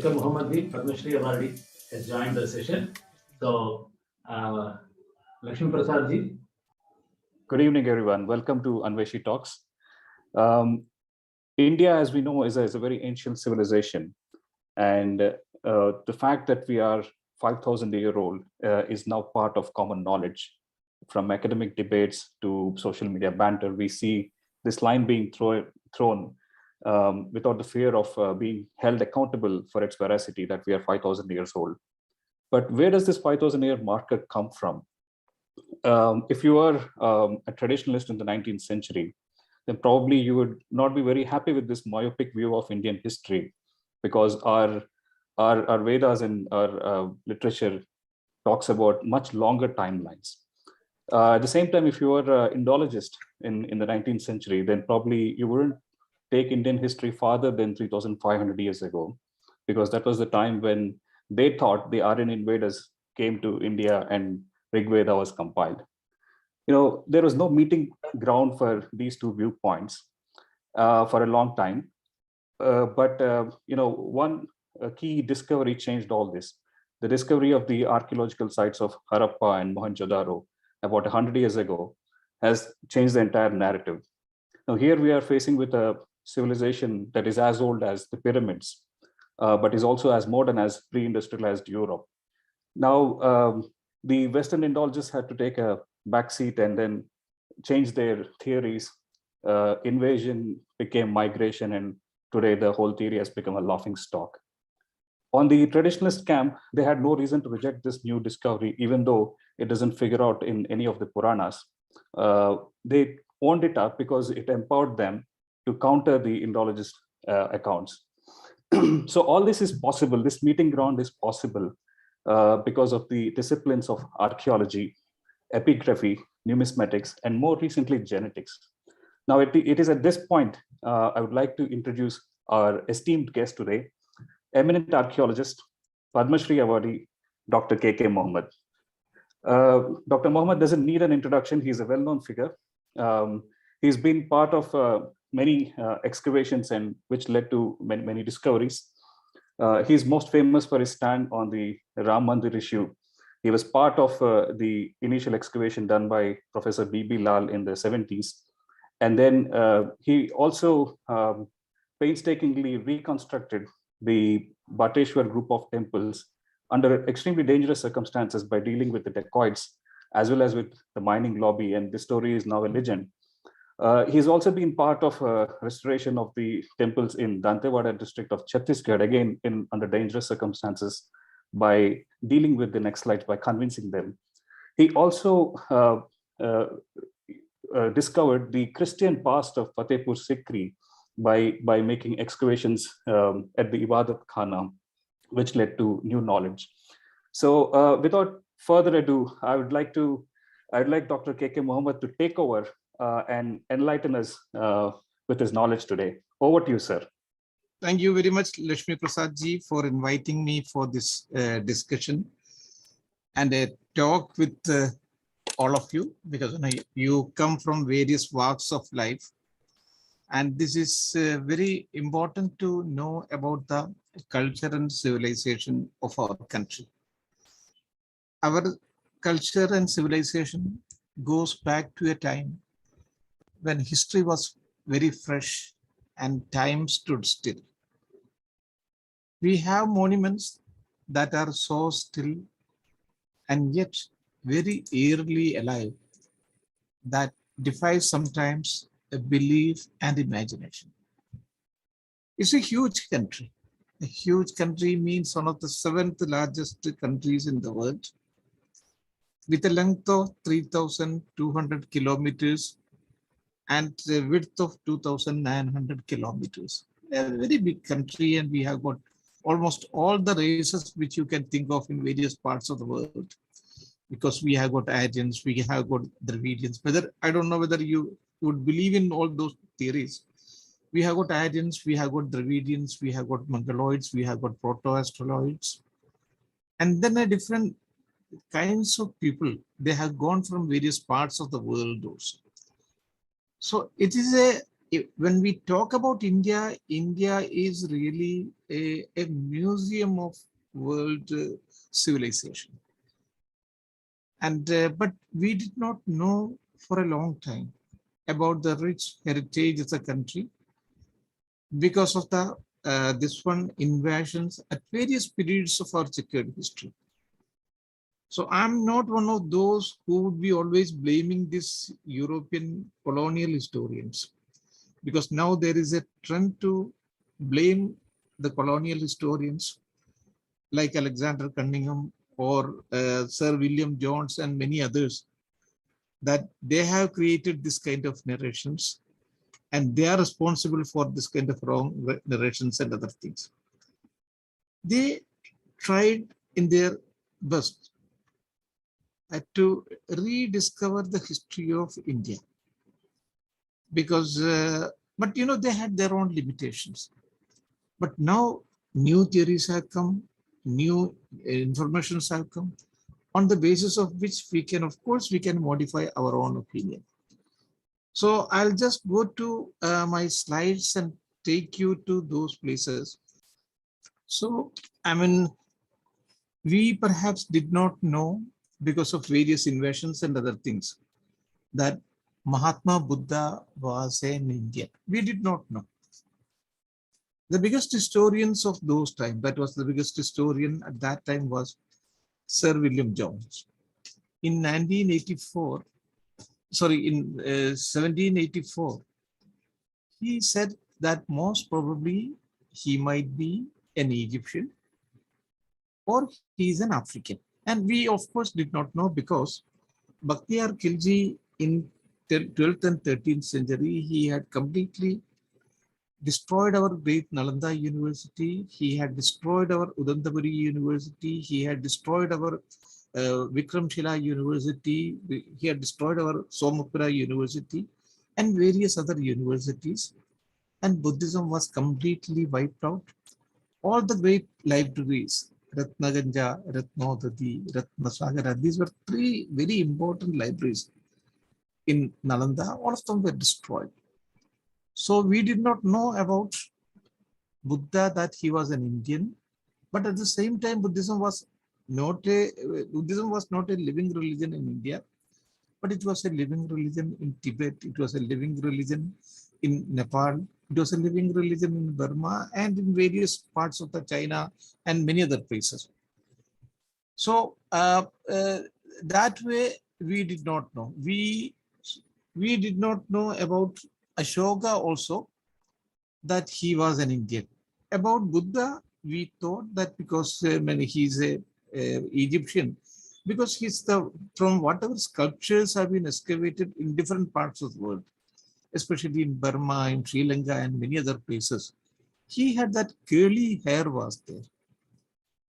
Mohammed, PadmaSree Awardee, has joined the session. So, Lakshmi Prasad ji. Good evening, everyone. Welcome to Anveshi Talks. India, as we know, is a very ancient civilization. And the fact that we are 5,000-year-old is now part of common knowledge. From academic debates to social media banter, we see this line being thrown without the fear of being held accountable for its veracity, that we are 5,000 years old. But where does this 5,000-year marker come from? If you are a traditionalist in the 19th century, then probably you would not be very happy with this myopic view of Indian history, because our Vedas and our literature talks about much longer timelines. At the same time, if you are an Indologist in the 19th century, then probably you wouldn't take Indian history farther than 3,500 years ago, because that was the time when they thought the Aryan invaders came to India and Rig Veda was compiled. There was no meeting ground for these two viewpoints for a long time. But one key discovery changed all this. The discovery of the archaeological sites of Harappa and Mohenjo Daro about 100 years ago has changed the entire narrative. Now here we are facing with a civilization that is as old as the pyramids, but is also as modern as pre-industrialized Europe. Now, the Western Indolgists had to take a backseat and then change their theories. Invasion became migration, and today the whole theory has become a laughing stock. On the traditionalist camp, they had no reason to reject this new discovery, even though it doesn't figure out in any of the Puranas. They owned it up because it empowered them to counter the Indologist accounts. So all this is possible. This meeting ground is possible because of the disciplines of archaeology, epigraphy, numismatics, and more recently, genetics. Now, it is at this point, I would like to introduce our esteemed guest today, eminent archaeologist, PadmaSree Awardee, Dr. K.K. Mohemmud. Dr. Mohemmud doesn't need an introduction. He's a well-known figure. He's been part of many excavations, and which led to many discoveries. He's most famous for his stand on the Ram Mandir issue. He was part of the initial excavation done by Professor B.B. Lal in the 70s. And then he also painstakingly reconstructed the Bhateshwar group of temples under extremely dangerous circumstances by dealing with the dacoits, as well as with the mining lobby. And this story is now a legend. He's also been part of restoration of the temples in Dantewada district of Chhattisgarh, again under dangerous circumstances, by dealing with the Naxalites, by convincing them. He also discovered the Christian past of Fatehpur Sikri by making excavations at the Ibadat Khana, which led to new knowledge. So without further ado, I'd like Dr. K.K. Mohemmud to take over and enlighten us with his knowledge today. Over to you, sir. Thank you very much, Lakshmi Prasad ji, for inviting me for this discussion and a talk with all of you, because you come from various walks of life. And this is very important to know about the culture and civilization of our country. Our culture and civilization goes back to a time when history was very fresh and time stood still. We have monuments that are so still and yet very eerily alive that defies sometimes a belief and imagination. It's a huge country. A huge country means one of the 7th largest countries in the world, with a length of 3,200 kilometers and a width of 2,900 kilometers. A very big country, and we have got almost all the races which you can think of in various parts of the world, because we have got Aryans, we have got Dravidians. I don't know whether you would believe in all those theories. We have got Aryans, we have got Dravidians, we have got Mongoloids, we have got Proto-Australoids, and then a different kinds of people. They have gone from various parts of the world also. So it is a when we talk about India, India is really a museum of world civilization. And but we did not know for a long time about the rich heritage of the country because of the this one invasions at various periods of our checkered history. So I'm not one of those who would be always blaming this European colonial historians, because now there is a trend to blame the colonial historians like Alexander Cunningham or Sir William Jones and many others, that they have created this kind of narrations and they are responsible for this kind of wrong narrations and other things. They tried in their best to rediscover the history of India, because but you know, they had their own limitations. But now new theories have come, new informations have come, on the basis of which we can, of course, we can modify our own opinion. So I'll just go to my slides and take you to those places. So, I mean, we perhaps did not know, because of various invasions and other things, that Mahatma Buddha was an Indian. We did not know. The biggest historians of those times, that was the biggest historian at that time, was Sir William Jones. In 1984, sorry, in 1784, he said that most probably he might be an Egyptian or he is an African. And we, of course, did not know, because Bakhtiyar Khilji in 12th and 13th century, he had completely destroyed our great Nalanda University. He had destroyed our Udantapuri University. He had destroyed our Vikramshila University. He had destroyed our Somapura University and various other universities. And Buddhism was completely wiped out. All the great libraries, Ratnaganja, Ratnodadi, Ratnasagara, these were three very important libraries in Nalanda. All of them were destroyed. So we did not know about Buddha, that he was an Indian, but at the same time, Buddhism was not a living religion in India, but it was a living religion in Tibet. It was a living religion in Nepal. It was a living religion in Burma and in various parts of the China and many other places. So that way we did not know. We did not know about Ashoka also, that he was an Indian. About Buddha, we thought that because he's a Egyptian, because he's from whatever sculptures have been excavated in different parts of the world, especially in Burma, in Sri Lanka, and many other places, he had that curly hair was there.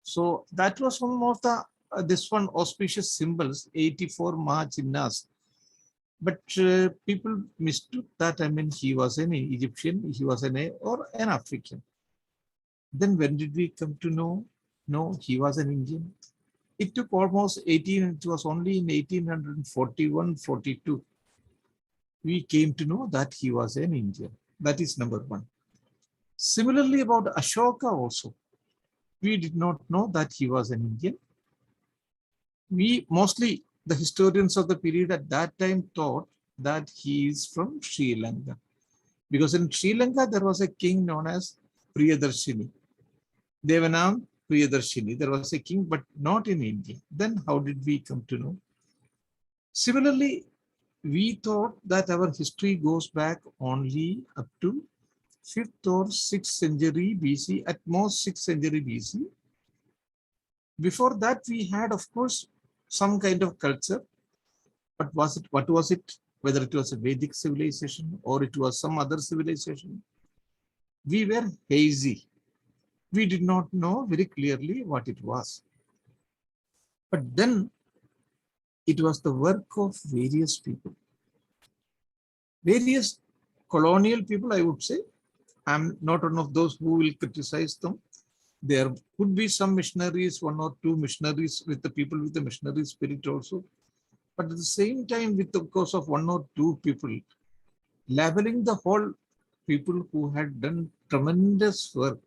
So that was one of the this one auspicious symbols, 84 March in us. But people mistook that, I mean, he was an Egyptian, he was or an African. Then when did we come to know? No, he was an Indian. It took almost it was only in 1841-42, we came to know that he was an Indian. That is number one. Similarly, about Ashoka also, we did not know that he was an Indian. We mostly, the historians of the period at that time thought that he is from Sri Lanka, because in Sri Lanka there was a king known as Priyadarshini. Devanam Priyadarshini. There was a king, but not in India. Then how did we come to know? Similarly, we thought that our history goes back only up to 5th or 6th century BC, at most 6th century BC. Before that, we had, of course, some kind of culture. But what was it? Whether it was a Vedic civilization or it was some other civilization, we were hazy. We did not know very clearly what it was. But then it was the work of various people. Various colonial people, I would say. I'm not one of those who will criticize them. There could be some missionaries, 1 or 2 missionaries with the people with the missionary spirit also. But at the same time, with the course of 1 or 2 people, labeling the whole people who had done tremendous work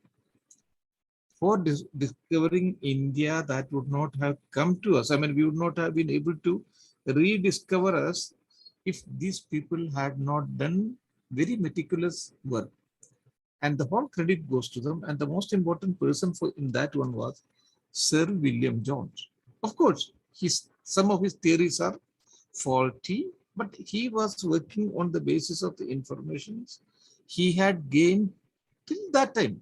for discovering India that would not have come to us. I mean, we would not have been able to rediscover us if these people had not done very meticulous work. And the whole credit goes to them. And the most important person for in that one was Sir William Jones. Of course, some of his theories are faulty, but he was working on the basis of the information he had gained till that time.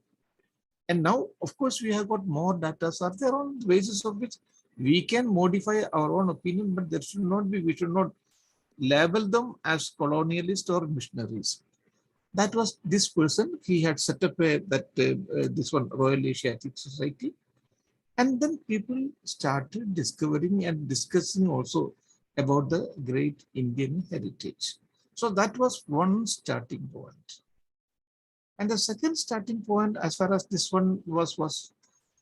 And now, of course, we have got more data are there on the basis of which we can modify our own opinion, but there should not be, we should not label them as colonialists or missionaries. That was this person. He had set up this one Royal Asiatic Society, and then people started discovering and discussing also about the great Indian heritage. So that was one starting point. And the second starting point, as far as this one was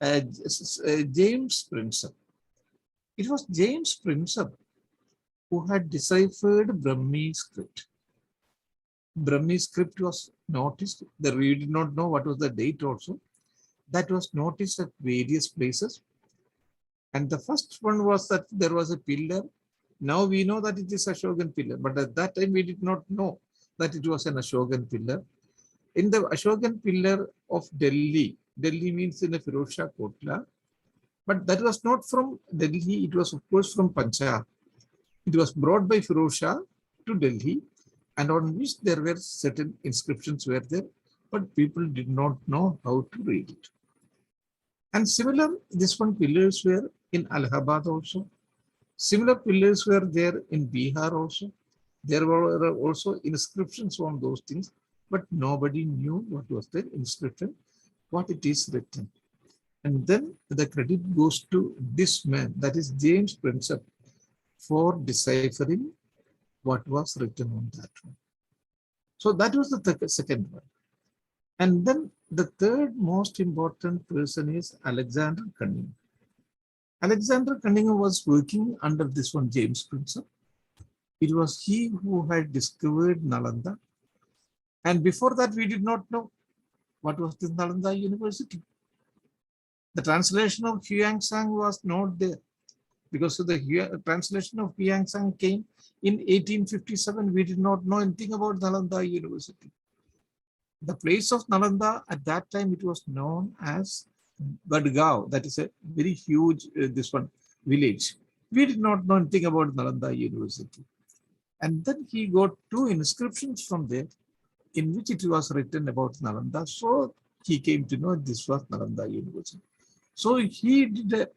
James Princip. It was James Princip who had deciphered Brahmi script. Brahmi script was noticed. We did not know what was the date also. That was noticed at various places. And the first one was that there was a pillar. Now we know that it is a Ashokan pillar, but at that time we did not know that it was an Ashokan pillar. In the Ashokan pillar of Delhi, Delhi means in the Firozshah Kotla, but that was not from Delhi, it was of course from Punjab. It was brought by Firozshah to Delhi, and on which there were certain inscriptions were there, but people did not know how to read it. And similar, this one pillars were in Allahabad also. Similar pillars were there in Bihar also. There were also inscriptions on those things, but nobody knew what was the inscription, what it is written. And then the credit goes to this man, that is James Princip, for deciphering what was written on that one. So that was the second one. And then the third most important person is Alexander Cunningham. Alexander Cunningham was working under this one, James Princip. It was he who had discovered Nalanda. And before that, we did not know what was the Nalanda University. The translation of Huangsang was not there because the translation of Huangsang came in 1857. We did not know anything about Nalanda University. The place of Nalanda at that time, it was known as Gadgaon. That is a very huge, village. We did not know anything about Nalanda University. And then he got two inscriptions from there in which it was written about Nalanda. So he came to know this was Nalanda University. So he did a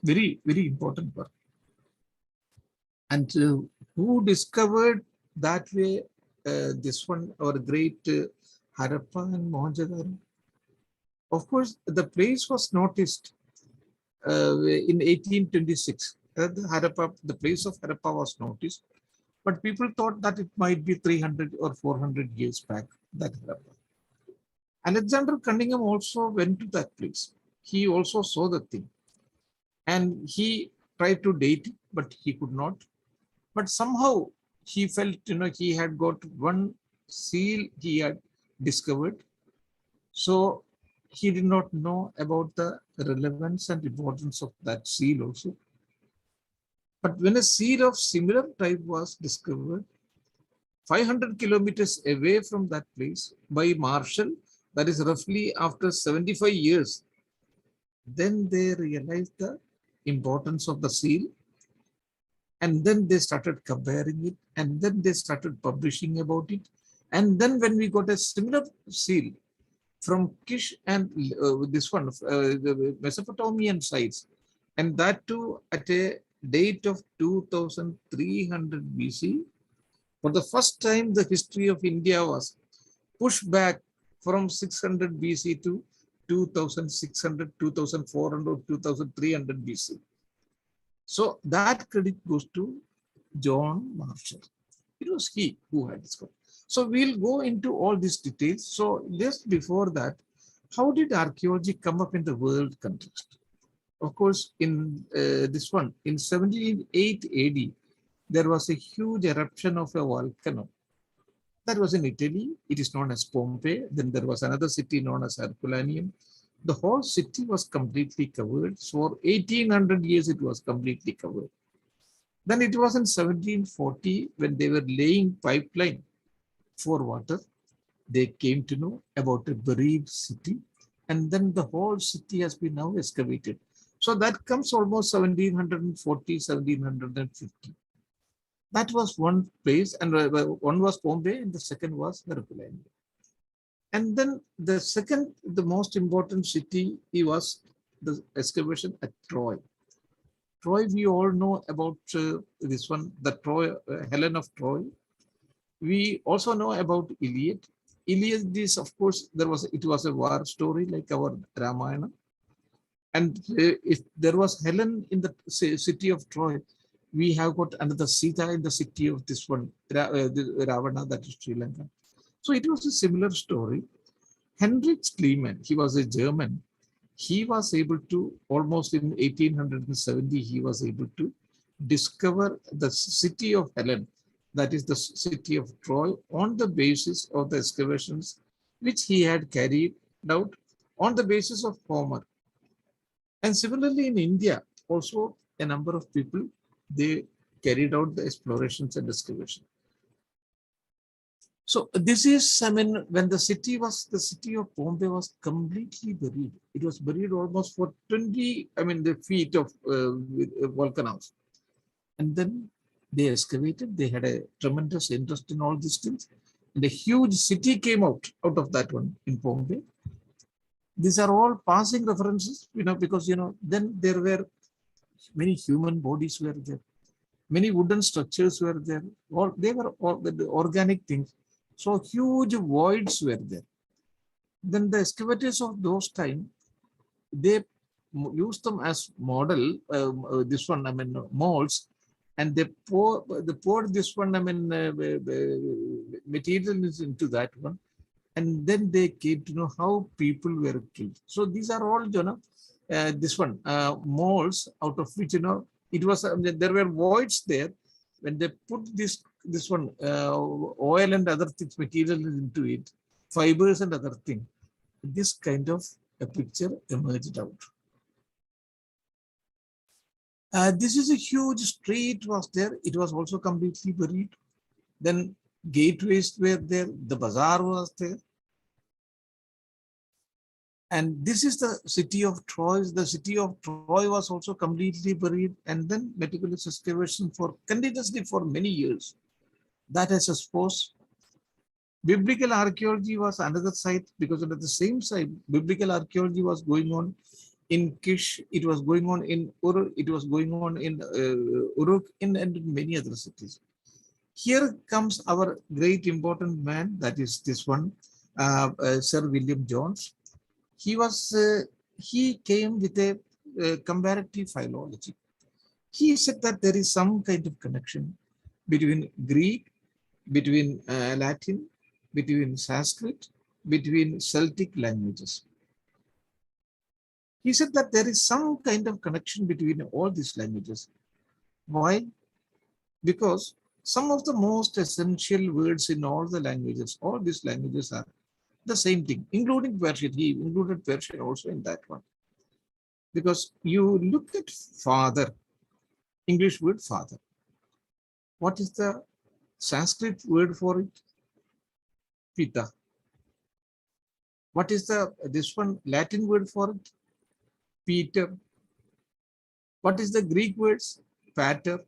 very, very important work. And who discovered that way this one, our great Harappa and Mohenjo? Of course, the place was noticed in 1826. The place of Harappa was noticed, but people thought that it might be 300 or 400 years back, that Harappa. Alexander Cunningham also went to that place. He also saw the thing. And he tried to date it, but he could not. But somehow he felt, he had got one seal he had discovered. So he did not know about the relevance and importance of that seal also. But when a seal of similar type was discovered, 500 kilometers away from that place by Marshall, that is roughly after 75 years, then they realized the importance of the seal. And then they started comparing it, and then they started publishing about it. And then when we got a similar seal from Kish and the Mesopotamian sites, and that too at a date of 2300 BC, for the first time the history of India was pushed back from 600 BC to 2600, 2400, 2300 BC. So that credit goes to John Marshall. It was he who had discovered. So we'll go into all these details. So just before that, how did archaeology come up in the world context? Of course, in this one, in 78 AD, there was a huge eruption of a volcano. That was in Italy. It is known as Pompeii. Then there was another city known as Herculaneum. The whole city was completely covered. So for 1800 years, it was completely covered. Then it was in 1740 when they were laying pipeline for water. They came to know about a buried city. And then the whole city has been now excavated. So that comes almost 1740, 1750. That was one place, and one was Pompeii, and the second was Harappa. And then the second, the most important city, was the excavation at Troy. Troy, we all know about this one, the Troy, Helen of Troy. We also know about Iliad. Iliad is, of course, it was a war story like our Ramayana. And if there was Helen in the city of Troy, we have got another Sita in the city of this one, Ravana, that is Sri Lanka. So it was a similar story. Heinrich Schliemann, he was a German. He was able to, almost in 1870, he was able to discover the city of Helen, that is the city of Troy, on the basis of the excavations which he had carried out on the basis of Homer. And similarly in India, also a number of people, they carried out the explorations and excavation. So this is, I mean, when the city of Pompeii was completely buried. It was buried almost for 20, the feet of volcanoes. And then they excavated, they had a tremendous interest in all these things. And a huge city came out of that one in Pompeii. These are all passing references, because, then there were many human bodies were there. Many wooden structures were there. They were all the organic things. So huge voids were there. Then the excavators of those time, they used them as model, molds, and they poured this one, materials into that one. And then they came to know how people were killed. So these are all, molds out of which, it was, there were voids there. When they put this one, oil and other things, material into it, fibers and other things, this kind of a picture emerged out. This is a huge street was there. It was also completely buried. Then gateways were there. The bazaar was there. And this is the city of Troy. The city of Troy was also completely buried, and then meticulous excavation continuously for many years. That has exposed. Biblical archaeology was another site, because at the same site, biblical archaeology was going on in Kish, it was going on in Ur, it was going on in Uruk, and in many other cities. Here comes our great important man, that is this one, Sir William Jones. He came with a comparative philology. He said that there is some kind of connection between Greek, between Latin, between Sanskrit, between Celtic languages. He said that there is some kind of connection between all these languages. Why? Because some of the most essential words in all the languages, all these languages are the same thing, including Persian. He included Persian also in that one. Because you look at father, English word father. What is the Sanskrit word for it? Pita. What is this one Latin word for it? Peter. What is the Greek words? Pater.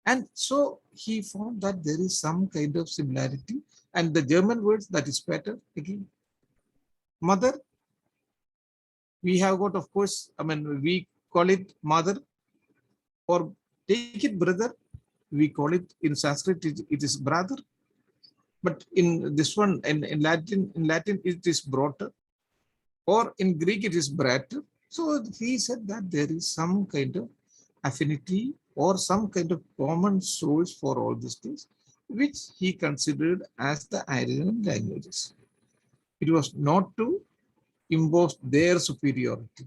And so he found that there is some kind of similarity. And the German words, that is pater again. Mother. We have got, of course, we call it mother, or take it brother. We call it in Sanskrit, it is brother. But in this one, in Latin, it is brother, or in Greek, it is brater. So he said that there is some kind of affinity or some kind of common source for all these things, which he considered as the Aryan languages. It was not to impose their superiority.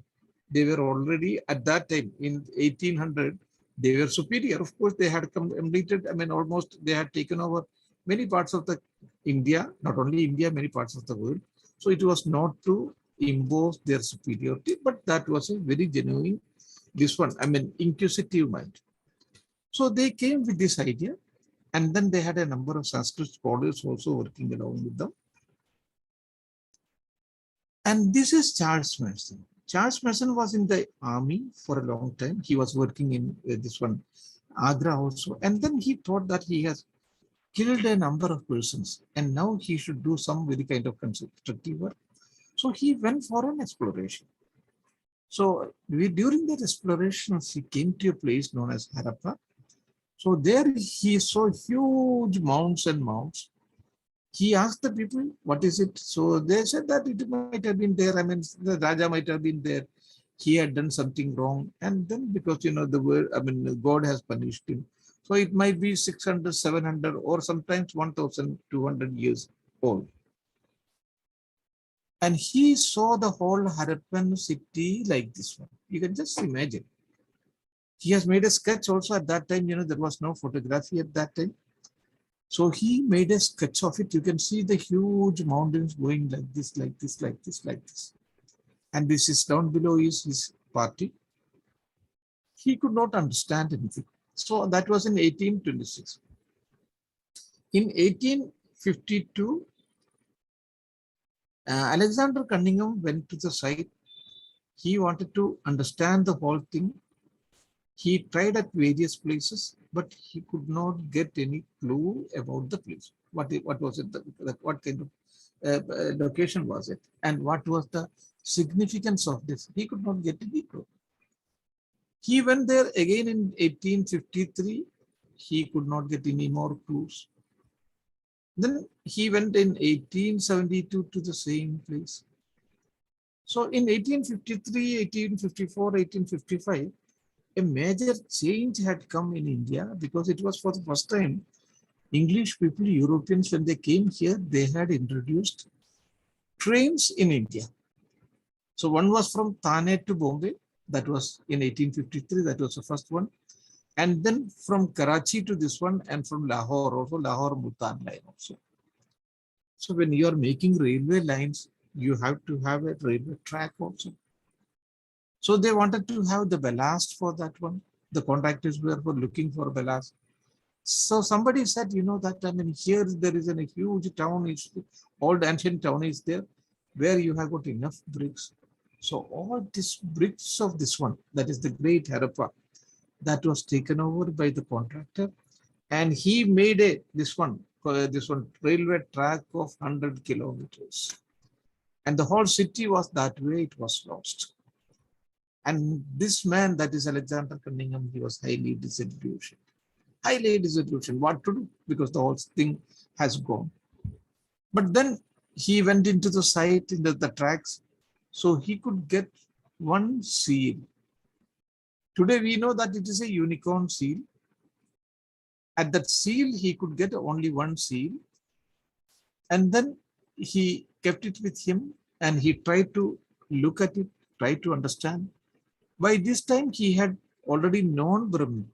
They were already at that time in 1800, they were superior. Of course, they had completed, almost they had taken over many parts of the India, not only India, many parts of the world. So it was not to impose their superiority, but that was a very genuine, this one, I mean, inquisitive mind. So they came with this idea, and then they had a number of Sanskrit scholars also working along with them. And this is Charles Masson. Charles Masson was in the army for a long time. He was working in this one, Agra also. And then he thought that he has killed a number of persons, and now he should do some very kind of constructive work. So he went for an exploration. So during that exploration, he came to a place known as Harappa. So there he saw huge mounds and mounds. He asked the people, what is it? So they said that it might have been there. I mean, the Raja might have been there. He had done something wrong. And then because, the word, I mean, God has punished him. So it might be 600, 700, or sometimes 1,200 years old. And he saw the whole Harappan city like this one. You can just imagine. He has made a sketch also at that time. There was no photography at that time. So he made a sketch of it. You can see the huge mountains going like this, like this, like this, like this. And this is down below is his party. He could not understand anything. So that was in 1826. In 1852, Alexander Cunningham went to the site. He wanted to understand the whole thing. He tried at various places, but he could not get any clue about the place. What was it? What kind of location was it? And what was the significance of this? He could not get any clue. He went there again in 1853. He could not get any more clues. Then he went in 1872 to the same place. So in 1853, 1854, 1855, a major change had come in India because it was for the first time English people, Europeans, when they came here, they had introduced trains in India. So one was from Thane to Bombay. That was in 1853. That was the first one. And then from Karachi to this one, and from Lahore, also Lahore Multan line also. So when you are making railway lines, you have to have a railway track also. So they wanted to have the ballast for that one. The contractors were looking for ballast. So somebody said, that, I mean, here there is a huge town, old ancient town is there, where you have got enough bricks. So all these bricks of this one, that is the great Harappa, that was taken over by the contractor. And he made this one railway track of 100 kilometers. And the whole city was that way, it was lost. And this man, that is Alexander Cunningham, he was highly disillusioned. Highly disillusioned. What to do? Because the whole thing has gone. But then he went into the site, into the tracks, so he could get one seal. Today we know that it is a unicorn seal. At that seal, he could get only one seal. And then he kept it with him and he tried to look at it, try to understand. By this time, he had already known Brahmi,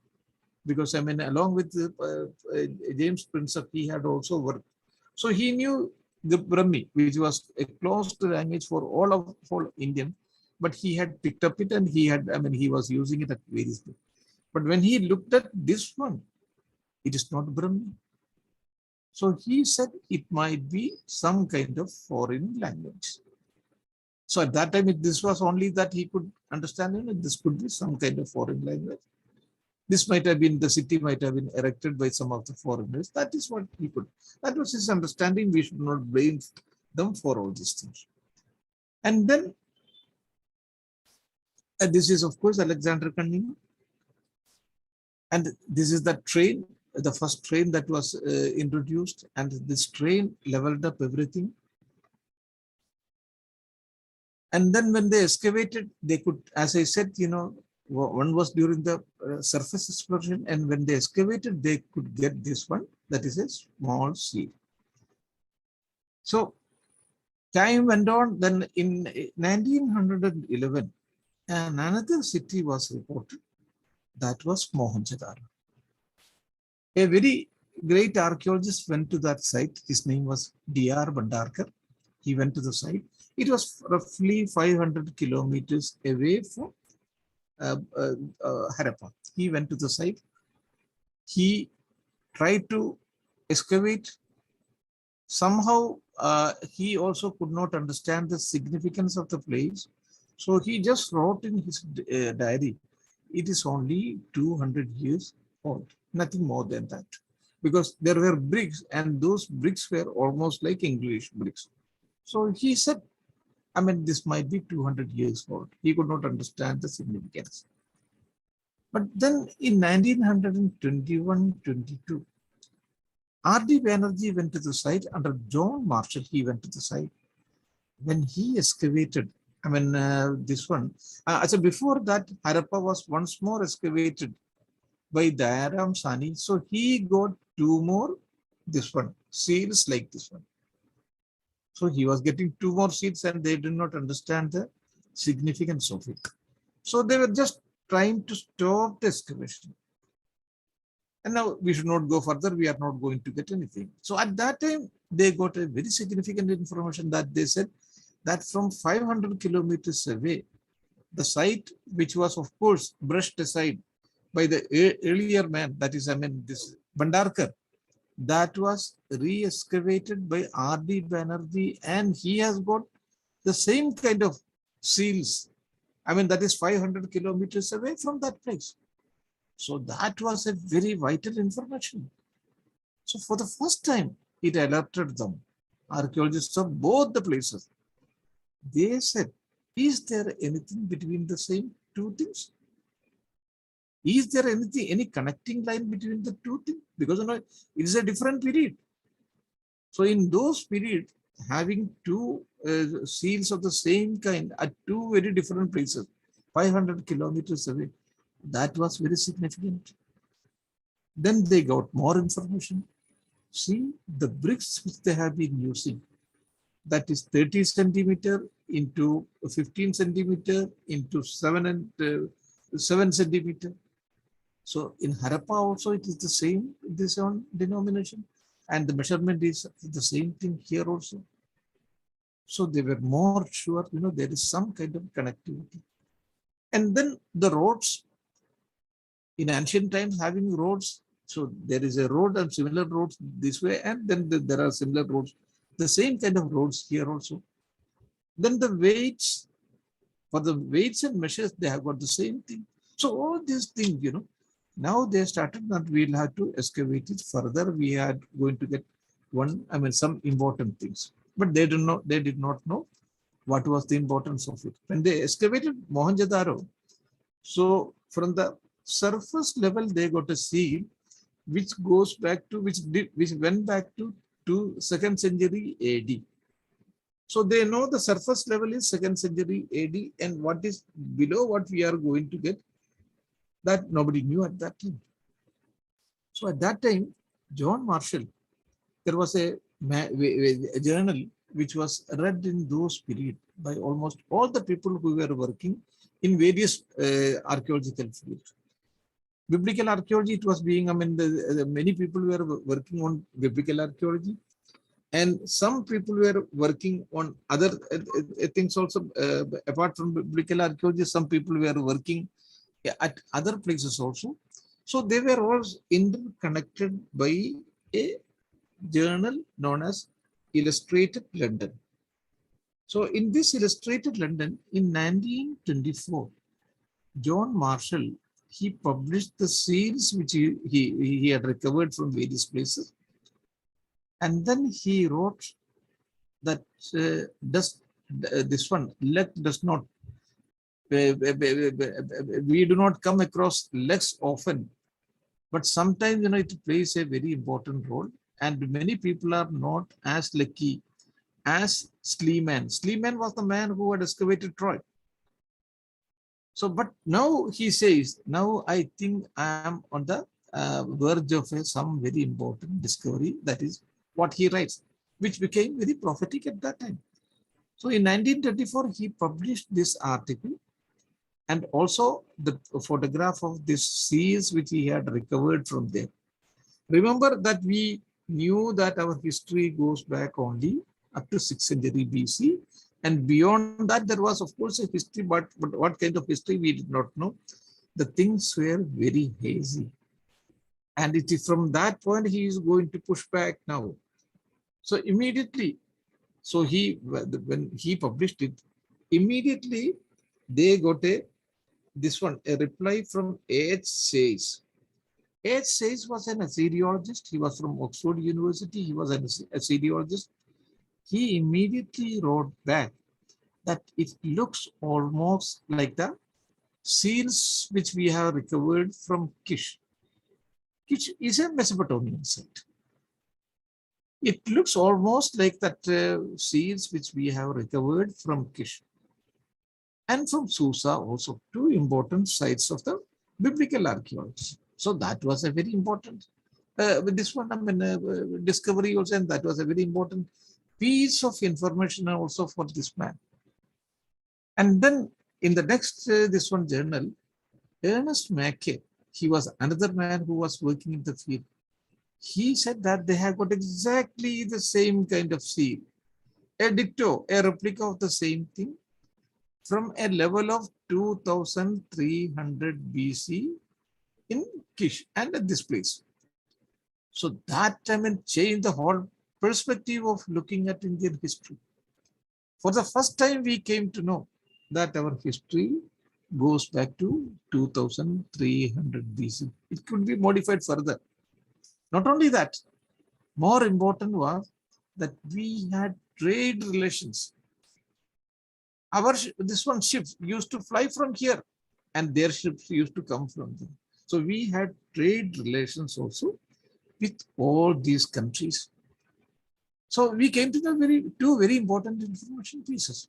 because I mean, along with James Princip, he had also worked. So he knew the Brahmi, which was a closed language for all Indian, but he had picked up it and he was using it at various places. But when he looked at this one, it is not Brahmi. So he said it might be some kind of foreign language. So at that time, this was only that he could understand, this could be some kind of foreign language. This might have been, the city might have been erected by some of the foreigners. That is what he could. That was his understanding. We should not blame them for all these things. And then, this is of course Alexander Cunningham. And this is the train, the first train that was introduced. And this train leveled up everything. And then when they excavated, they could, as I said, one was during the surface exploration, and when they excavated, they could get this one, that is a small seal. So time went on. Then in 1911, another city was reported. That was Mohenjo. A very great archaeologist went to that site. His name was D.R. Bhandarkar. He went to the site. It was roughly 500 kilometers away from Harappa. He went to the site. He tried to excavate. Somehow, he also could not understand the significance of the place. So he just wrote in his diary, it is only 200 years old, nothing more than that. Because there were bricks, and those bricks were almost like English bricks. So he said, I mean, this might be 200 years old. He could not understand the significance. But then in 1921-22, R.D. Banerjee went to the site under John Marshall. He went to the site. When he excavated, I mean, this one, so before that, Harappa was once more excavated by Dayaram Sani. So he got two more, this one, seals like this one. So he was getting two more seats and they did not understand the significance of it. So they were just trying to stop the excavation. And now we should not go further. We are not going to get anything. So at that time, they got a very significant information that they said that from 500 kilometers away, the site, which was of course brushed aside by the earlier man, that is, I mean, this Bhandarkar, that was re-excavated by R.D. Banerjee, and he has got the same kind of seals. I mean, that is 500 kilometers away from that place. So that was a very vital information. So for the first time, it alerted them, archaeologists of both the places. They said, is there anything between the same two things? Is there anything, any connecting line between the two things? Because it is a different period. So in those periods, having two seals of the same kind at two very different places, 500 kilometers away, that was very significant. Then they got more information. See the bricks which they have been using, that is 30 centimeter into 15 centimeter into 7 centimeter. So in Harappa also it is the same, this on denomination, and the measurement is the same thing here also. So they were more sure, there is some kind of connectivity. And then the roads, in ancient times having roads, so there is a road and similar roads this way, and then there are similar roads, the same kind of roads here also. Then the weights, for the weights and measures, they have got the same thing. So all these things, now they started that we'll have to excavate it further. We are going to get some important things, but they did not know what was the importance of it. When they excavated Mohenjo-Daro, so from the surface level, they got a seal which goes back to, which went back to 2nd century AD. So they know the surface level is 2nd century AD, and what is below what we are going to get, that nobody knew at that time. So at that time, John Marshall, there was a journal which was read in those periods by almost all the people who were working in various archaeological fields. Biblical archaeology, it was being, many people were working on biblical archaeology, and some people were working on other things also. Apart from biblical archaeology, some people were working at other places also. So they were all interconnected by a journal known as Illustrated London. So in this Illustrated London, in 1924, John Marshall, he published the seals which he had recovered from various places. And then he wrote that this one, luck does not, we do not come across legs often, but sometimes, it plays a very important role, and many people are not as lucky as Sleeman. Sleeman was the man who had excavated Troy. So, but now he says, now I think I am on the verge of some very important discovery. That is what he writes, which became very prophetic at that time. So in 1924, he published this article, and also the photograph of this seals which he had recovered from there. Remember that we knew that our history goes back only up to 6th century BC. And beyond that, there was, of course, a history, but what kind of history we did not know. The things were very hazy. And it is from that point he is going to push back now. So immediately, so when he published it, immediately they got a reply from H. Sayes. H. Sayes was an Assyriologist. He was from Oxford University. He was an Assyriologist. He immediately wrote back that it looks almost like the seals which we have recovered from Kish. Kish is a Mesopotamian site. It looks almost like that seals which we have recovered from Kish and from Susa, also two important sites of the biblical archaeology. So that was a very important, this one, discovery also, and that was a very important piece of information also for this man. And then in the next, this one journal, Ernest Mackay, he was another man who was working in the field. He said that they have got exactly the same kind of seal, a ditto, a replica of the same thing from a level of 2300 BC in Kish and at this place. So that changed the whole perspective of looking at Indian history. For the first time, we came to know that our history goes back to 2300 BC. It could be modified further. Not only that, more important was that we had trade relations. This one ships used to fly from here and their ships used to come from there. So we had trade relations also with all these countries. So we came to the two very important information pieces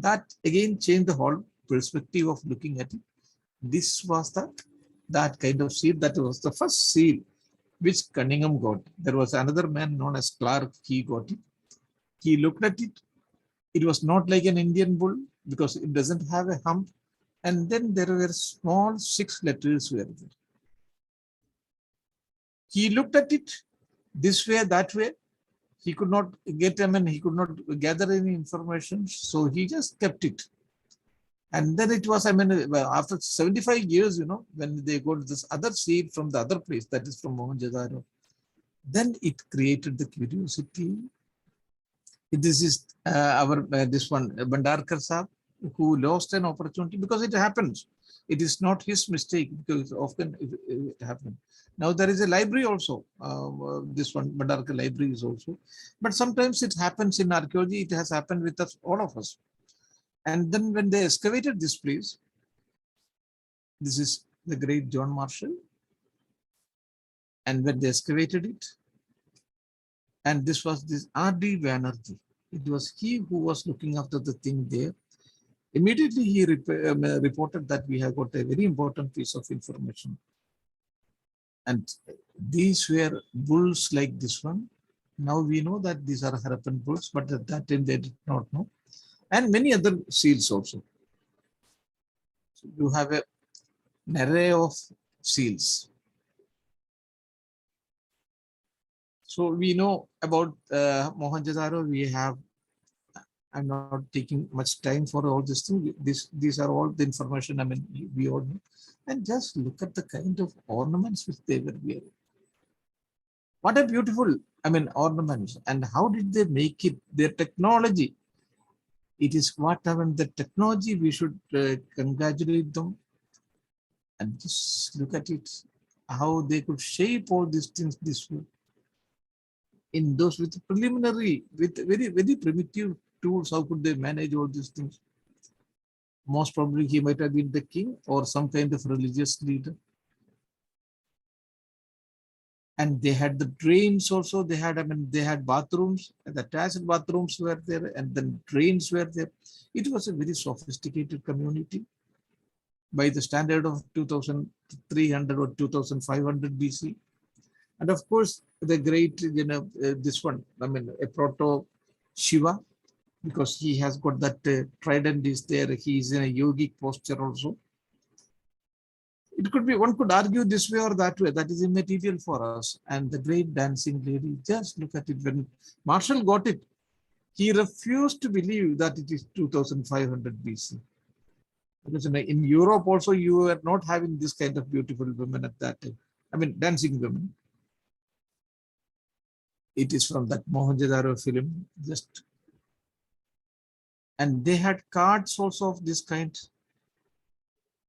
that again changed the whole perspective of looking at it. This was that kind of seal. That was the first seal which Cunningham got. There was another man known as Clark. He got it. He looked at it. It was not like an Indian bull because it doesn't have a hump. And then there were small 6 letters were there. He looked at it this way, that way. He could not get them and he could not gather any information. So he just kept it. And then it was, after 75 years, when they got this other seed from the other place, that is from Mohenjo, then it created the curiosity. This is this one, Bhandarkar Saab, who lost an opportunity because it happens. It is not his mistake because often it happens. Now there is a library also, this one, Bhandarkar library is also. But sometimes it happens in archaeology, it has happened with us, all of us. And then when they excavated this place, this is the great John Marshall. And when they excavated it, and this was this R.D. Banerjee. It was he who was looking after the thing there. Immediately he reported that we have got a very important piece of information. And these were bulls like this one. Now we know that these are Harappan bulls, but at that time they did not know. And many other seals also. So you have an array of seals. So we know about Mohenjo-daro. We have, I'm not taking much time for all this thing. These are all the information, we all know. And just look at the kind of ornaments which they were wearing. What a beautiful, ornaments. And how did they make it? Their technology. It is what, the technology, we should congratulate them. And just look at it, how they could shape all these things this way. In those with preliminary, with very, very primitive tools, how could they manage all these things? Most probably he might have been the king or some kind of religious leader. And they had the drains also. They had, they had bathrooms, and the attached bathrooms were there, and then drains were there. It was a very sophisticated community by the standard of 2300 or 2500 BC. And of course, the great, this one, a proto Shiva, because he has got that trident is there. He is in a yogic posture also. it could be, one could argue this way or that way, that is immaterial for us. And the great dancing lady, just look at it. When Marshall got it, he refused to believe that it is 2500 BC. Because in Europe also, you were not having this kind of beautiful women at that time. I mean, dancing women. It is from that Mohenjo film, just. And they had cards also of this kind.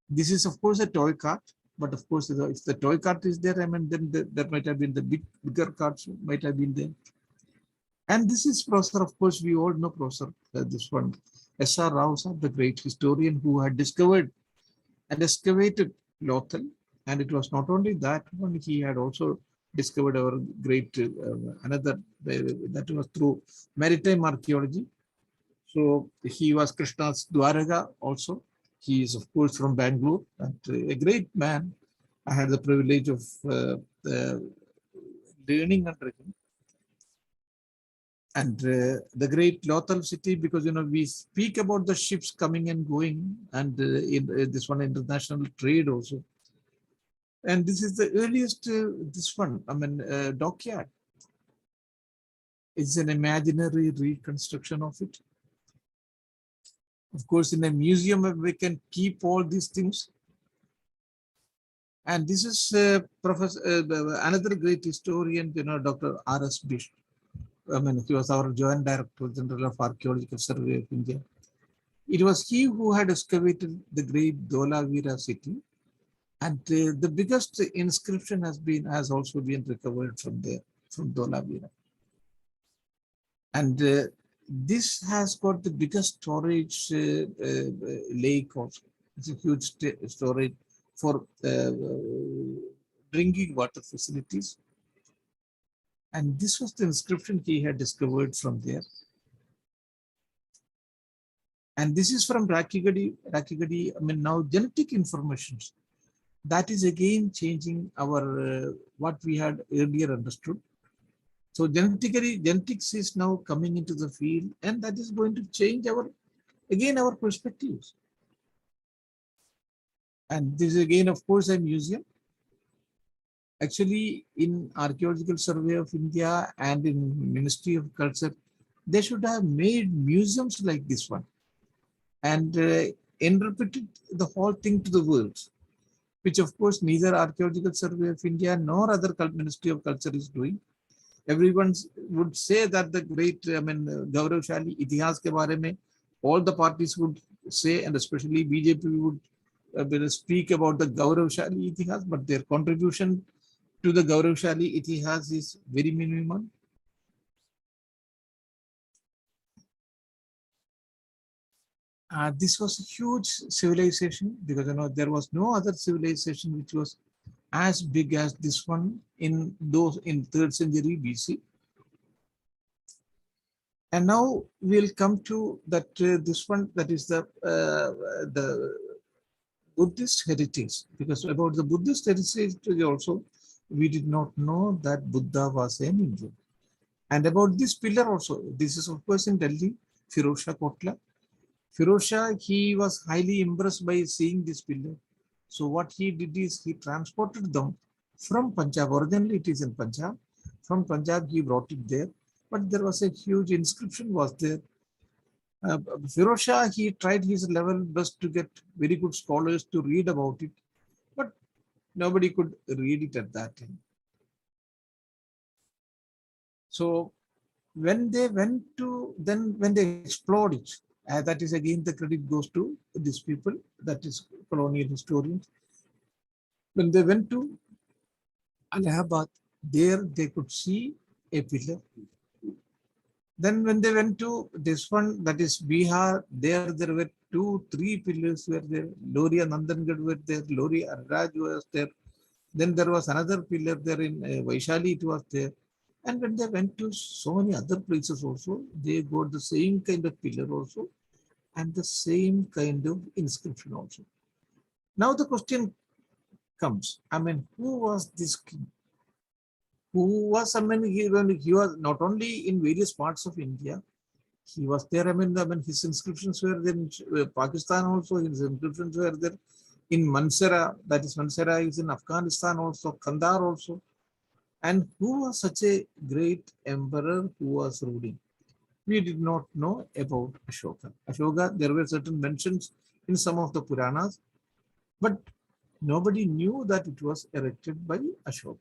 This is, of course, a toy cart. But of course, if the toy cart is there, I mean, then there might have been the bigger carts might have been there. And this is Professor, of course, we all know Professor, this one, S.R. Rao, the great historian who had discovered and excavated Lothal. And it was not only that one, he had also discovered our great, another, that was through maritime archaeology. So he was Krishna's Dwaraga also. He is, of course, from Bangalore, and a great man. I had the privilege of learning under him. And the great Lothal city, because, we speak about the ships coming and going, and in this one international trade also. And this is the earliest, this one, I mean, dockyard. It's an imaginary reconstruction of it. Of course, in a museum, we can keep all these things. And this is Professor, another great historian, Dr. R.S. Bish. I mean, he was our Joint Director General of Archaeological Survey of India. It was he who had excavated the great Dholavira city. And the biggest inscription has also been recovered from there, from Dholavira. And this has got the biggest storage lake also. It's a huge storage for drinking water facilities. And this was the inscription he had discovered from there. And this is from Rakhigarhi. Rakhigarhi, I mean, now genetic information. That is again changing our, what we had earlier understood. So genetics is now coming into the field, and that is going to change our perspectives. And this is again, of course, a museum. Actually, in Archaeological Survey of India and in Ministry of Culture, they should have made museums like this one and interpreted the whole thing to the world, which of course neither Archaeological Survey of India nor other Ministry of Culture is doing. Everyone would say that the great, I mean, Gauravshali Itihas ke baare mein, all the parties would say, and especially BJP would speak about the Gauravshali Itihas, but their contribution to the Gauravshali Itihas is very minimal. This was a huge civilization because there was no other civilization which was as big as this one in 3rd century BC. And now we'll come to that this one, that is the Buddhist heritage, because about the Buddhist heritage also we did not know that Buddha was an Indian. And about this pillar also, this is of course in Delhi, Firoz Shah Kotla. Firoz Shah, he was highly impressed by seeing this pillar. So what he did is he transported them from Punjab. Originally it is in Punjab. From Punjab he brought it there, but there was a huge inscription was there. Firoz Shah, he tried his level best to get very good scholars to read about it, but nobody could read it at that time. So when they went to, then when they explored it, that is again the credit goes to these people, that is colonial historians. When they went to Allahabad, there they could see a pillar. Then when they went to this one, that is Bihar, there were 2-3 pillars were there. Loria Nandangad were there, Loria Arraj was there. Then there was another pillar there in Vaishali, it was there. And when they went to so many other places also, they got the same kind of pillar also and the same kind of inscription also. Now the question comes, I mean, who was this king? Who was, I mean, he was not only in various parts of India, he was there, I mean his inscriptions were there in Pakistan also, his inscriptions were there. in Mansara, that is Mansara is in Afghanistan also, Kandahar also. And who was such a great emperor who was ruling? We did not know about Ashoka. Ashoka, there were certain mentions in some of the Puranas, but nobody knew that it was erected by Ashoka.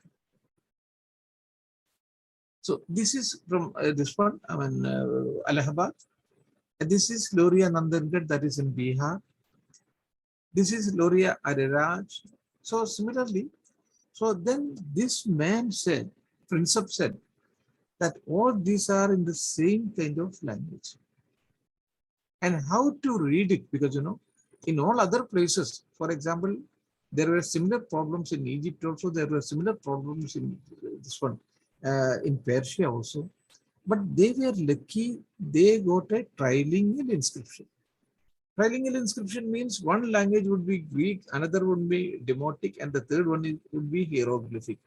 So this is from this one, Allahabad. This is Loria Nandangarh, that is in Bihar. This is Loria Ariraj. So similarly, so then this man said, Princip said, that all these are in the same kind of language. And how to read it, because in all other places, for example, there were similar problems in Egypt also, there were similar problems in this one, in Persia also. But they were lucky, they got a trilingual inscription. Trilingual inscription means one language would be Greek, another would be Demotic, and the third one would be hieroglyphic.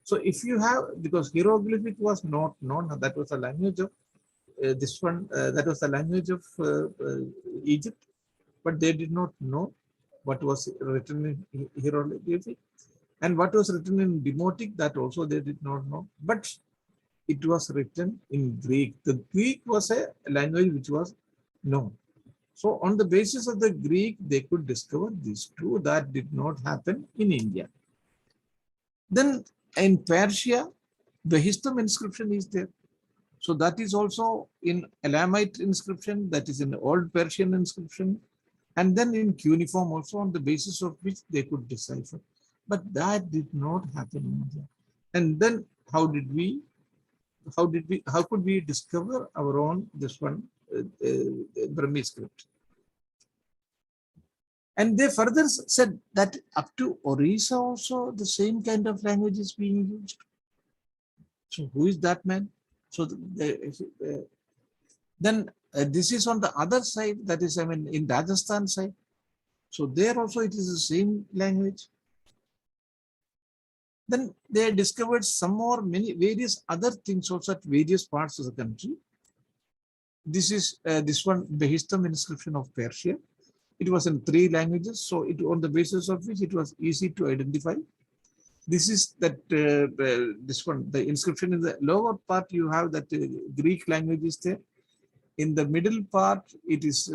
So if you have, because hieroglyphic was not known, that was a language of this one, that was the language of Egypt, but they did not know what was written in hieroglyphic, and what was written in Demotic, that also they did not know, but it was written in Greek. The Greek was a language which was known. So on the basis of the Greek, they could discover these two. That did not happen in India. Then in Persia, Behistun inscription is there. So that is also in Elamite inscription, that is in Old Persian inscription, and then in cuneiform also, on the basis of which they could decipher. But that did not happen in India. And then how could we discover our own this one Burmese script? And they further said that up to Orissa also the same kind of language is being used. So who is that man? So then this is on the other side, that is, in Rajasthan side. So there also it is the same language. Then they discovered some more various other things also at various parts of the country. This is this one, Behistun inscription of Persia. It was in 3 languages, so it on the basis of which it was easy to identify. This is that this one, the inscription in the lower part, you have that Greek language is there. In the middle part, it is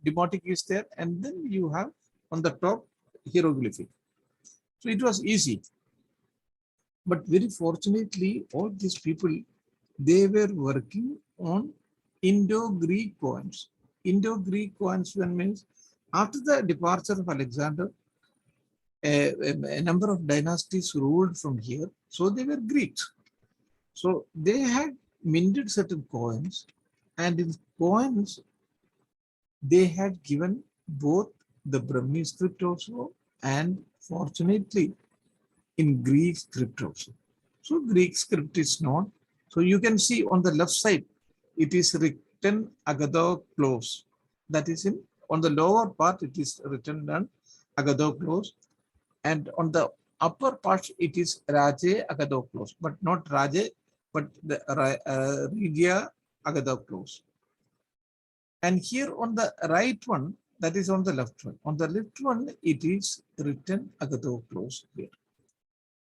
Demotic is there, and then you have on the top hieroglyphic. So it was easy. But very fortunately, all these people, they were working on Indo-Greek coins. Indo-Greek coins means after the departure of Alexander, a number of dynasties ruled from here. So they were Greeks. So they had minted certain coins, and in coins, they had given both the Brahmi script also, and fortunately, in Greek script also. So Greek script is not. So you can see on the left side, it is written Agado close. That is on the lower part, it is written on Agado close. And on the upper part, it is Raje Agado close, but not Raje, but the Regia Agado close. And here on the right one, that is on the left one. On the left one, it is written Agado close here.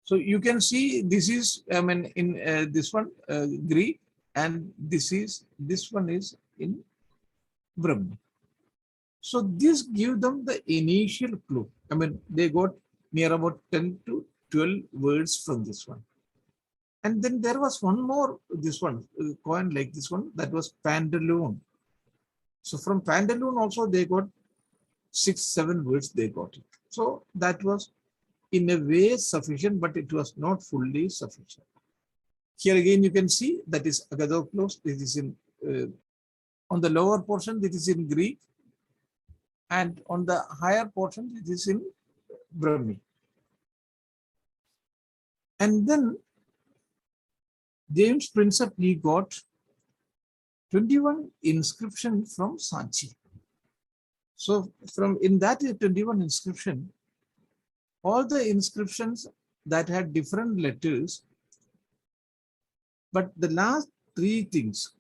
So you can see this is, in this one Greek, and this one is in Brahmi. So this gives them the initial clue. They got near about 10 to 12 words from this one. And then there was one more, this one, coin like this one, that was Pantaloon. So from Pantaloon also they got 6-7 words they got it. So that was in a way sufficient, but it was not fully sufficient. Here again you can see that is Agadoklos. This is in on the lower portion, this is in Greek, and on the higher portion, it is in Brahmi. And then James Princip, he got 21 inscriptions from Sanchi. So from in that 21 inscription, all the inscriptions that had different letters, but the last 3 things,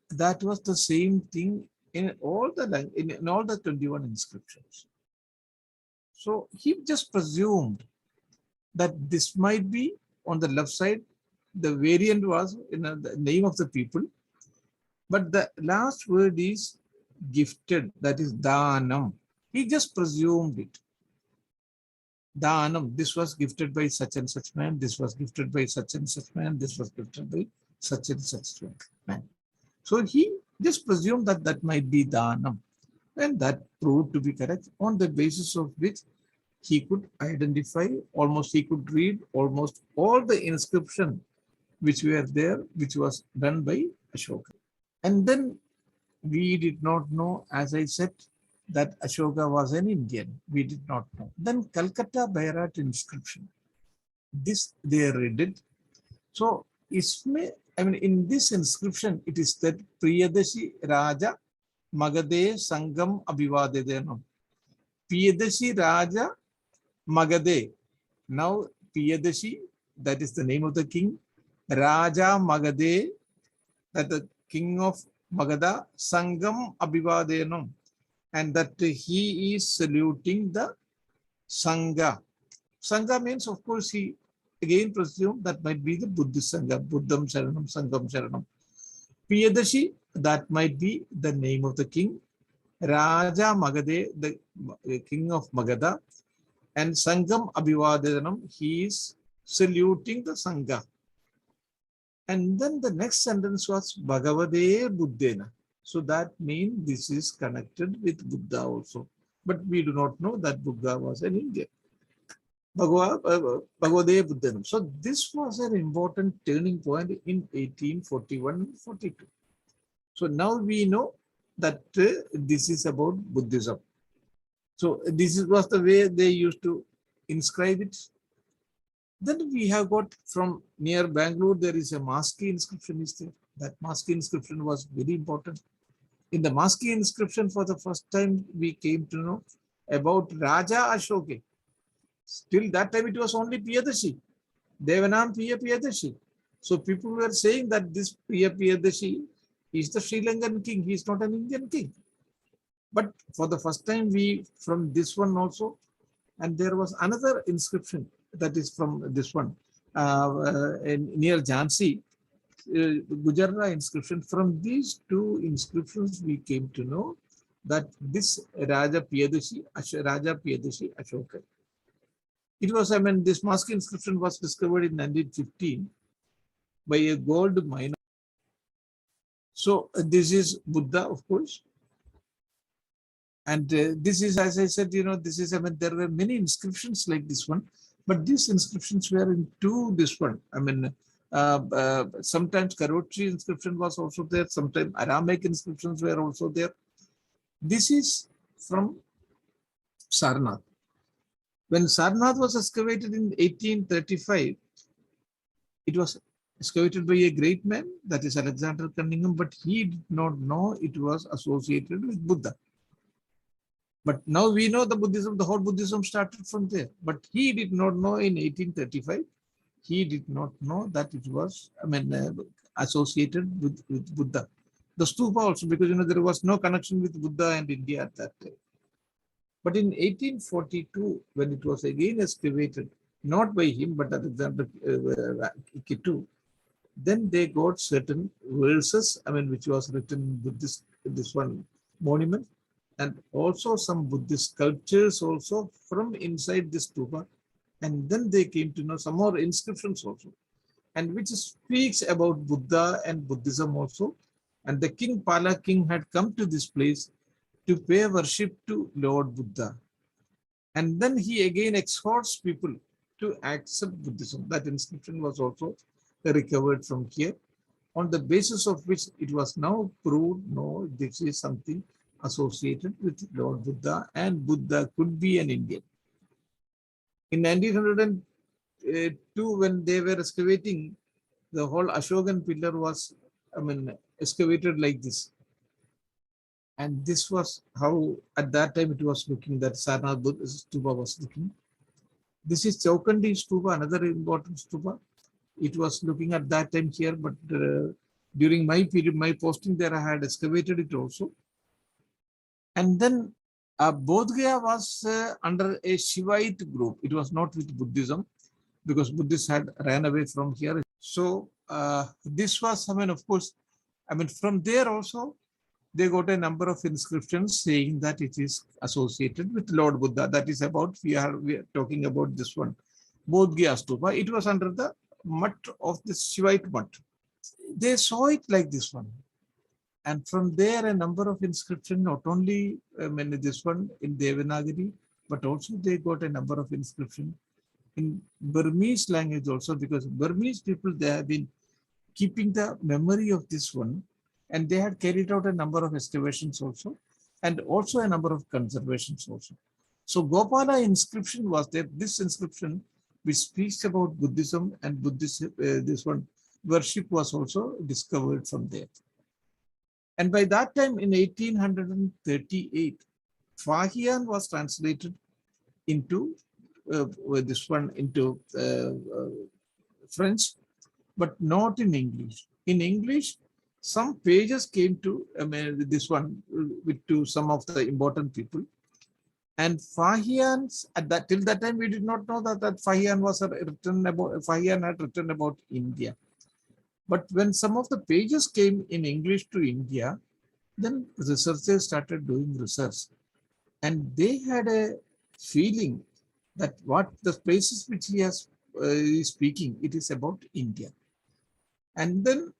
that was the same thing in all the in all the 21 inscriptions. So he just presumed that this might be on the left side. The variant was the name of the people, but the last word is gifted, that is Danam. He just presumed it. Danam, this was gifted by such and such man, this was gifted by such and such man, this was gifted by such and such man. So he just presumed that that might be Danam. And that proved to be correct, on the basis of which he could identify, he could read almost all the inscription which were there, which was done by Ashoka. And then we did not know, as I said, that Ashoka was an Indian. We did not know. Then Calcutta Bharat inscription. This they read it. So in this inscription, it is that Priyadashi Raja Magade Sangam Abhivadedanam. Priyadashi Raja Magade. Now Priyadashi, that is the name of the king. Raja Magade, that the king of Magadha, Sangam Abhivadenam, and that he is saluting the Sangha. Sangha means, of course, he again presumed that might be the Buddhist Sangha, Buddham Sharanam, Sangam Sharanam. Priyadashi, that might be the name of the king. Raja Magade, the king of Magadha, and Sangam Abhivadenam, he is saluting the Sangha. And then the next sentence was Bhagavade Buddhena. So that means this is connected with Buddha also. But we do not know that Buddha was an Indian. Bhagavade Buddhena. So this was an important turning point in 1841-42. So now we know that this is about Buddhism. So this was the way they used to inscribe it. Then we have got from near Bangalore, there is a Maski inscription is there. That Maski inscription was very important. In the Maski inscription, for the first time, we came to know about Raja Ashoka. Till that time, it was only Priyadashi. Devanam Priya Priyadashi. So people were saying that this Priya Priyadashi is the Sri Lankan king. He is not an Indian king. But for the first time, we from this one also, and there was another inscription that is from this one near Jhansi, Gujarat inscription. From these two inscriptions, we came to know that this Raja Priyadashi Ashoka. It was, this Mask inscription was discovered in 1915 by a gold miner. So this is Buddha, of course. And this is, as I said, this is, there were many inscriptions like this one, but these inscriptions were into this one. Sometimes Karotri inscription was also there. Sometimes Aramaic inscriptions were also there. This is from Sarnath. When Sarnath was excavated in 1835, it was excavated by a great man, that is Alexander Cunningham, but he did not know it was associated with Buddha. But now we know the Buddhism, the whole Buddhism started from there. But he did not know in 1835, he did not know that it was, associated with Buddha. The stupa also, because there was no connection with Buddha and India at that time. But in 1842, when it was again excavated, not by him, but Alexander Kitu, then they got certain verses, which was written in Buddhist, this one monument, and also some Buddhist sculptures also from inside this stupa. And then they came to know some more inscriptions also, and which speaks about Buddha and Buddhism also. And the king, Pala king, had come to this place to pay worship to Lord Buddha. And then he again exhorts people to accept Buddhism. That inscription was also recovered from here, on the basis of which it was now proved, no, this is something associated with Lord Buddha, and Buddha could be an Indian. In 1902, when they were excavating, the whole Ashokan pillar was, excavated like this. And this was how, at that time, it was looking, that Sarnath stupa was looking. This is Chaukandi stupa, another important stupa. It was looking at that time here, but during my period, my posting there, I had excavated it also. And then Bodh Gaya was under a Shivite group. It was not with Buddhism because Buddhists had ran away from here. So this was, I mean, of course, I mean, from there also, they got a number of inscriptions saying that it is associated with Lord Buddha. That is about, we are talking about this one, Bodh Gaya Stupa. It was under the mutt of the Shivite mutt. They saw it like this one. And from there, a number of inscriptions, not only this one in Devanagari, but also they got a number of inscriptions in Burmese language also, because Burmese people, they have been keeping the memory of this one, and they had carried out a number of excavations also, and also a number of conservations also. So Gopala inscription was there. This inscription, which speaks about Buddhism and Buddhist, this one worship was also discovered from there. And by that time, in 1838, Fahian was translated into this one into French, but not in English. In English, some pages came to this one to some of the important people. And Fahian's at that till that time we did not know that Fahian was written about. Fahian had written about India. But when some of the pages came in English to India, then researchers started doing research. And they had a feeling that what the places which he is speaking, it is about India. And then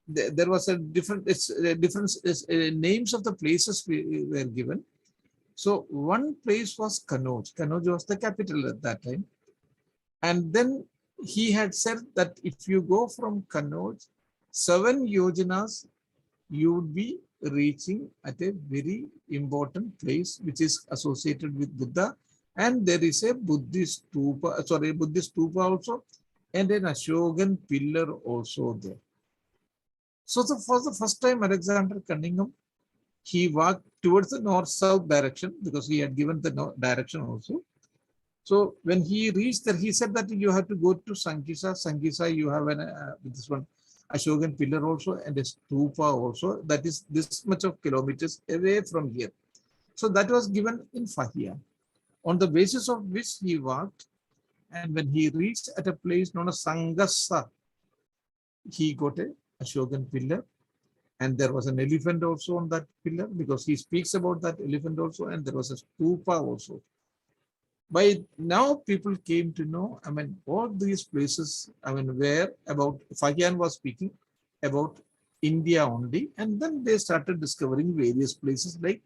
there was a different names of the places were given. So one place was Kannauj. Kannauj was the capital at that time. And then he had said that if you go from Kannauj, 7 yojanas, you would be reaching at a very important place which is associated with Buddha. And there is a Buddhist stupa also, and an Ashokan pillar also there. So for the first time, Alexander Cunningham, he walked towards the north-south direction because he had given the direction also. So when he reached there, he said that you have to go to Sankisa. Sankisa, you have this one Ashokan pillar also and a stupa also. That is this much of kilometers away from here. So that was given in Fahian, on the basis of which he walked. And when he reached at a place known as Sangasa, he got a Ashokan pillar. And there was an elephant also on that pillar because he speaks about that elephant also. And there was a stupa also. By now, people came to know, I mean, all these places, I mean, where about Fahian was speaking about India only. And then they started discovering various places like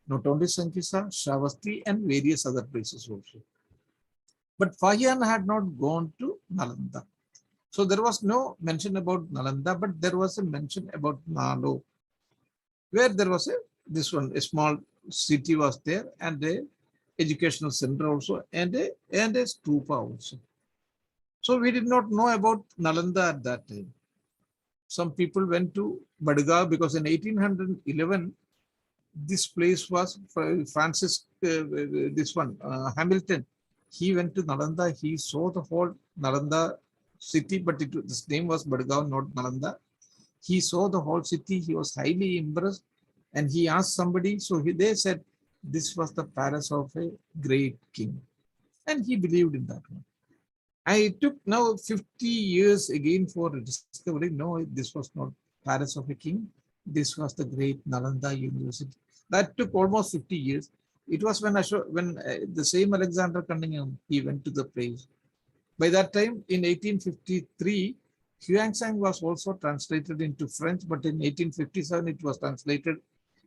not only Sankisa, Shravasti, and various other places also. But Fahian had not gone to Nalanda. So there was no mention about Nalanda, but there was a mention about Nalo, where there was a small city was there, and a educational center also, and a stupa also. So we did not know about Nalanda at that time. Some people went to Badgaon because in 1811, this place was Francis, Hamilton. He went to Nalanda. He saw the whole Nalanda city, but this name was Badgaon, not Nalanda. He saw the whole city. He was highly impressed, and he asked somebody. So they said this was the palace of a great king, and he believed in that one. I took now 50 years again for discovering. No, this was not palace of a king. This was the great Nalanda University. That took almost 50 years. It was when the same Alexander Cunningham, he went to the place. By that time, in 1853, Huangsang was also translated into French, but in 1857, it was translated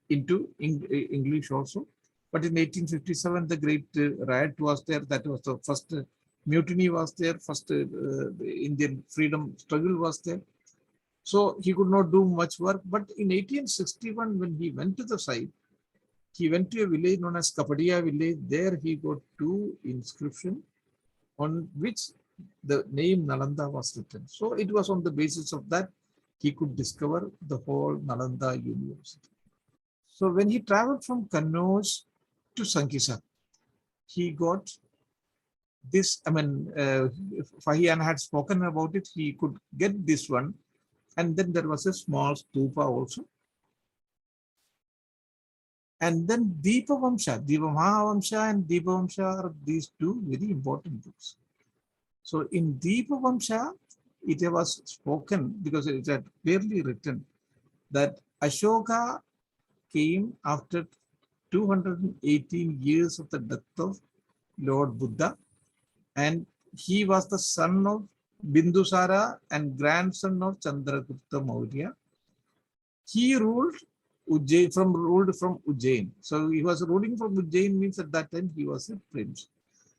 into English also. But in 1857, the great riot was there. That was the first mutiny was there. First Indian freedom struggle was there. So he could not do much work. But in 1861, when he went to the site, he went to a village known as Kapadia village. There he got 2 inscriptions on which the name Nalanda was written. So it was on the basis of that he could discover the whole Nalanda University. So when he traveled from Kannauj to Sankisa, he got this, I mean, Fahian had spoken about it, he could get this one. And then there was a small stupa also. And then Deepa Mahavamsha and Deepa Vamsha are these two very important books. So in Deepa Vamsha, it was spoken because it had clearly written that Ashoka came after 218 years of the death of Lord Buddha, and he was the son of Bindusara and grandson of Chandragupta Maurya. He ruled from Ujjain. So he was ruling from Ujjain means at that time he was a prince.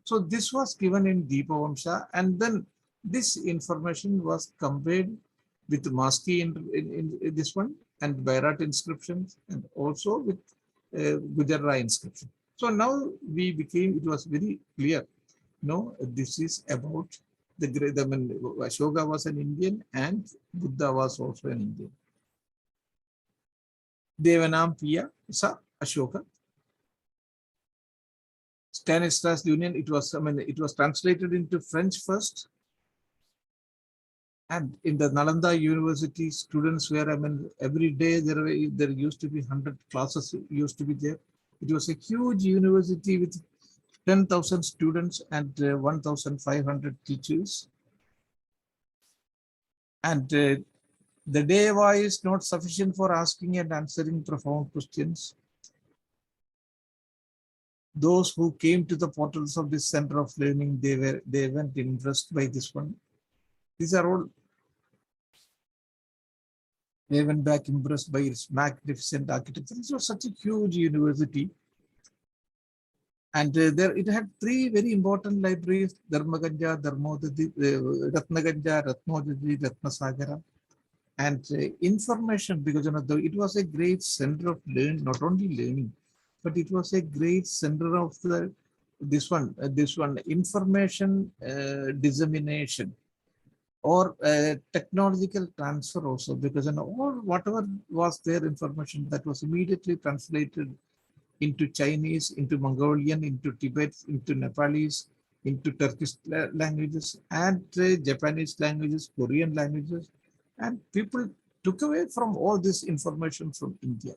So this was given in Deepavamsha, and then this information was compared with Maski in this one and Bairat inscriptions, and also with Gujarat inscription. So now it was very clear. No, this is about the great. I mean, Ashoka was an Indian and Buddha was also an Indian. Devanam Piya Sa Ashoka. Stanislas Union, it was translated into French first. And in the Nalanda University, students were, every day there used to be 100 classes used to be there. It was a huge university with 10,000 students and 1,500 teachers. And the Deva is not sufficient for asking and answering profound questions. Those who came to the portals of this center of learning, they went impressed by this one. These are all. They went back impressed by its magnificent architecture. This was such a huge university. And there it had three very important libraries: Dharmaganja, Ratnaganja, Ratnodadi, Ratnasagara. And information, because it was a great center of learning, not only learning, but it was a great center of this one information dissemination or technological transfer also, because all whatever was their information that was immediately translated into Chinese, into Mongolian, into Tibet, into Nepalese, into Turkish languages and Japanese languages, Korean languages, and people took away from all this information from India.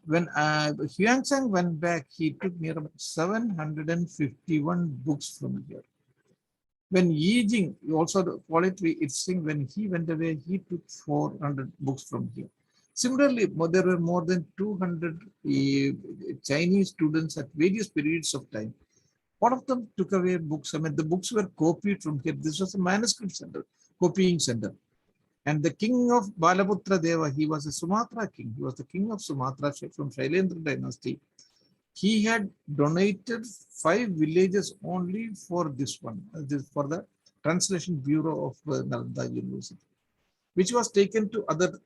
When Huangsang went back, he took near about 751 books from here. When Yi Jing, also the quality, it's saying when he went away, he took 400 books from here. Similarly, there were more than 200 Chinese students at various periods of time. All of them took away books. The books were copied from here. This was a manuscript center, copying center. And the king of Balaputra Deva, he was a Sumatra king. He was the king of Sumatra from Shailendra dynasty. He had donated 5 villages only for this one, for the Translation Bureau of Nalanda University, which was taken to other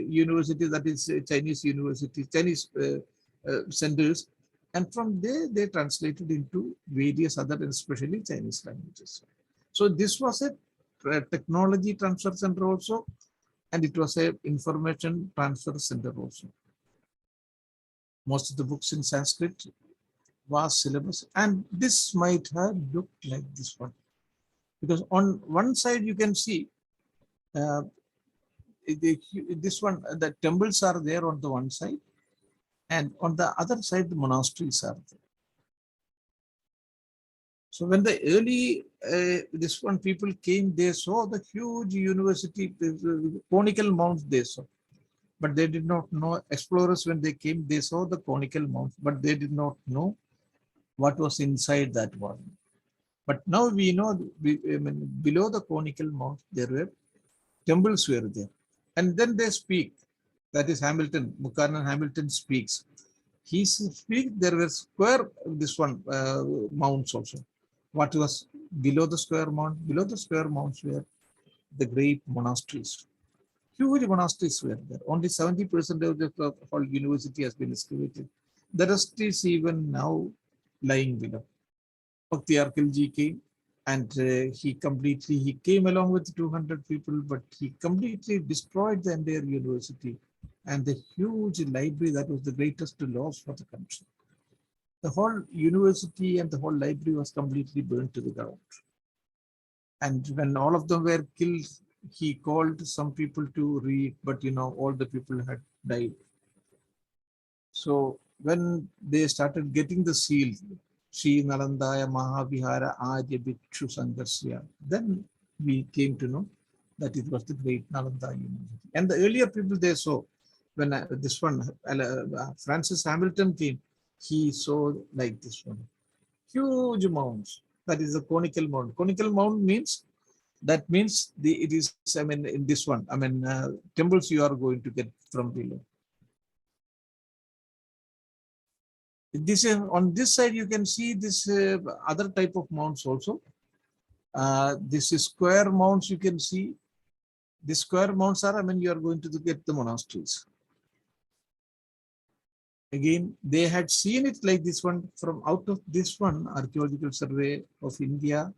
universities, that is Chinese universities, Chinese centers. And from there, they translated into various other, especially Chinese languages. So this was a technology transfer center also, and it was a information transfer center also. Most of the books in Sanskrit was syllabus, and this might have looked like this one, because on one side you can see this one, the temples are there on the one side, and on the other side the monasteries are there. So when the early this one people came, they saw the huge university, conical mounts they saw. But they did not know, explorers when they came, they saw the conical mounts, but they did not know what was inside that one. But now we know, below the conical mounts, there were temples were there. And then they speak, that is Hamilton, Buchanan Hamilton speaks. He speaks, there were square, this one, mounts also. What was below the square mount? Below the square mounts were the great monasteries. Huge monasteries were there. Only 70% of the whole university has been excavated. The rest is even now lying below. The Archaeology came, and he came along with 200 people, but he completely destroyed the entire university and the huge library that was the greatest loss for the country. The whole university and the whole library was completely burnt to the ground. And when all of them were killed, he called some people to read, but all the people had died. So when they started getting the seal, Sri Nalandaya Mahavihara Adya Bhikshu Sangarsya, then we came to know that it was the great Nalanda University. And the earlier people they saw, when this one, Francis Hamilton came, he saw like this one, huge mounds. That is a conical mound. Conical mound means, that means it is, I mean, in this one, I mean, temples you are going to get from below. This on this side, you can see this other type of mounds also. This is square mounds you can see. The square mounds are, I mean, you are going to get the monasteries. Again, they had seen it like this one from out of this one Archaeological Survey of India.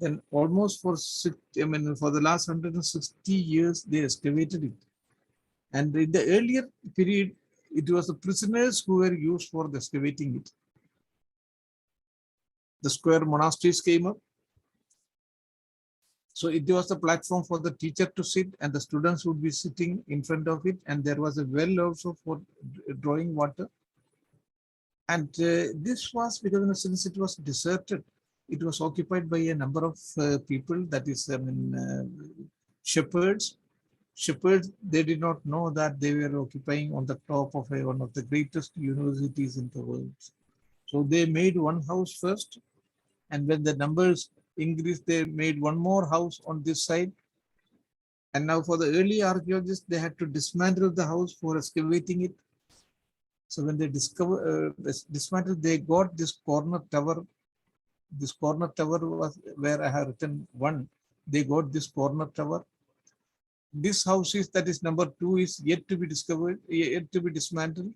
Then almost for for the last 160 years, they excavated it. And in the earlier period, it was the prisoners who were used for the excavating it. The square monasteries came up. So it was the platform for the teacher to sit, and the students would be sitting in front of it. And there was a well also for drawing water. And this was because since it was deserted, it was occupied by a number of people, that is, I mean, shepherds. Shepherds, they did not know that they were occupying on the top of one of the greatest universities in the world. So they made one house first, and when the numbers increased, they made one more house on this side. And now for the early archaeologists, they had to dismantle the house for excavating it. So when they dismantled, they got this corner tower. This corner tower was where I have written 1. They got this corner tower. This house is, that is number 2, is yet to be discovered, yet to be dismantled.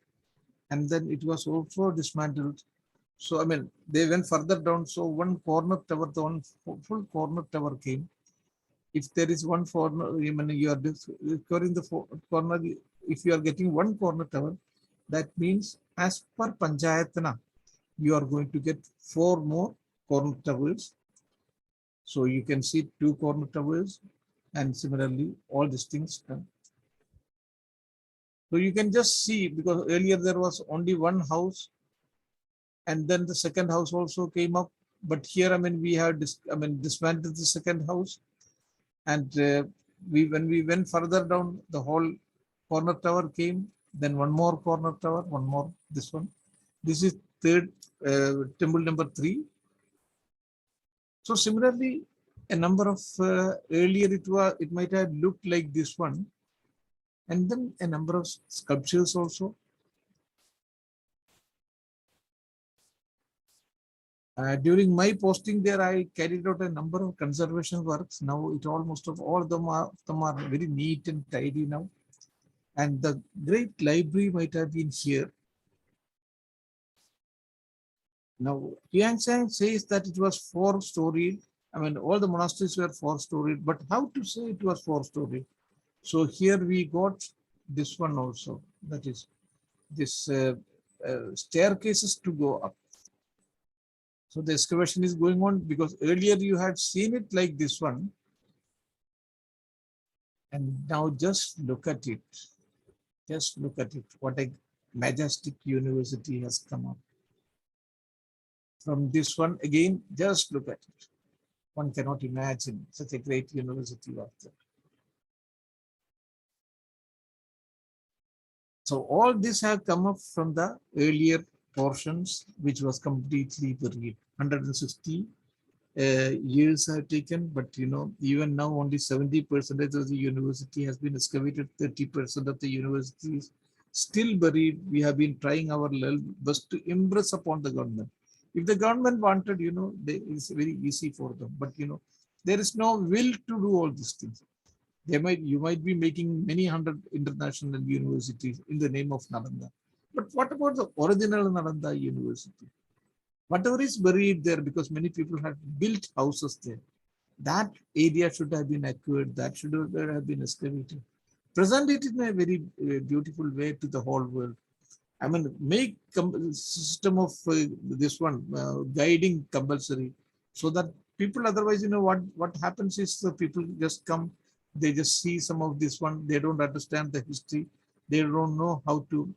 And then it was also dismantled. So, I mean, they went further down. So one corner tower, the one full corner tower came. If there is one corner, I mean, you are discovering the corner, if you are getting one corner tower, that means as per Panchayatana, you are going to get 4 more corner towers. So you can see 2 corner towers, and similarly, all these things come. So you can just see, because earlier there was only one house, and then the second house also came up. But here, I mean, we have dismantled the second house, and when we went further down, the whole corner tower came. Then one more corner tower, one more this one. This is third temple number 3. So similarly, a number of earlier it might have looked like this one, and then a number of sculptures also. During my posting there, I carried out a number of conservation works. Now it almost of all of them are very neat and tidy now. And the great library might have been here. Now, Yang says that it was 4-storied. I mean, all the monasteries were 4-storied, but how to say it was 4-storied? So here we got this one also, that is this staircases to go up. So the excavation is going on, because earlier you had seen it like this one. And now just look at it. Just look at it. What a majestic university has come up. From this one, again, just look at it. One cannot imagine such a great university out there. So all this have come up from the earlier portions, which was completely buried. 160 years have taken, but even now only 70% of the university has been excavated. 30% of the university is still buried. We have been trying our best to impress upon the government. If the government wanted, it's very easy for them. But there is no will to do all these things. You might be making many hundred international universities in the name of Nalanda. But what about the original Nalanda University? Whatever is buried there, because many people have built houses there, that area should have been acquired, that should have been excavated. Present it in a very beautiful way to the whole world. I mean, make system of this one guiding compulsory, so that people, otherwise, what happens is the people just come, they just see some of this one, they don't understand the history, they don't know how to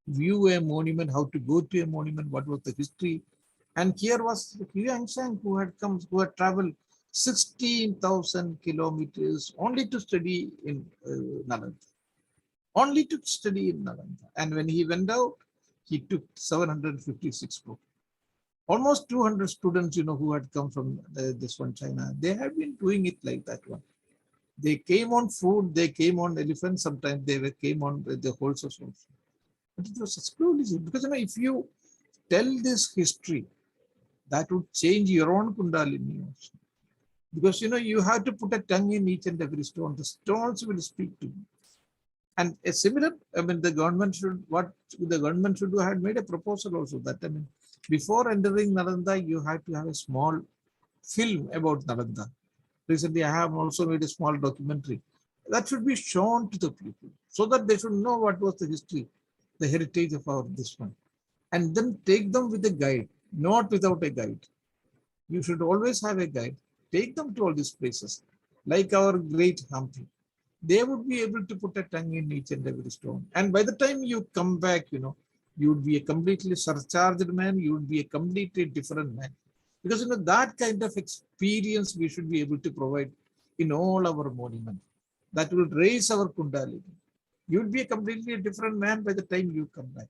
view a monument, how to go to a monument, what was the history. And here was Huang Shang who had come, who had traveled 16,000 kilometers only to study in Nalanda. Only to study in Nalanda. And when he went out, he took 756 books. Almost 200 students, who had come from this one China, they have been doing it like that one. They came on food, they came on elephants, sometimes they came on the horses also. But it was slowly, because if you tell this history, that would change your own Kundalini also. Because you have to put a tongue in each and every stone. The stones will speak to you. And a similar, the government should, what the government should do, had made a proposal also that, before entering Nalanda, you have to have a small film about Nalanda. Recently, I have also made a small documentary that should be shown to the people so that they should know what was the history, the heritage of our this one. And then take them with a guide, not without a guide. You should always have a guide. Take them to all these places, like our great Hampi. They would be able to put a tongue in each and every stone. And by the time you come back, you would be a completely surcharged man. You would be a completely different man. Because that kind of experience we should be able to provide in all our monuments. That will raise our Kundalini. You would be a completely different man by the time you come back.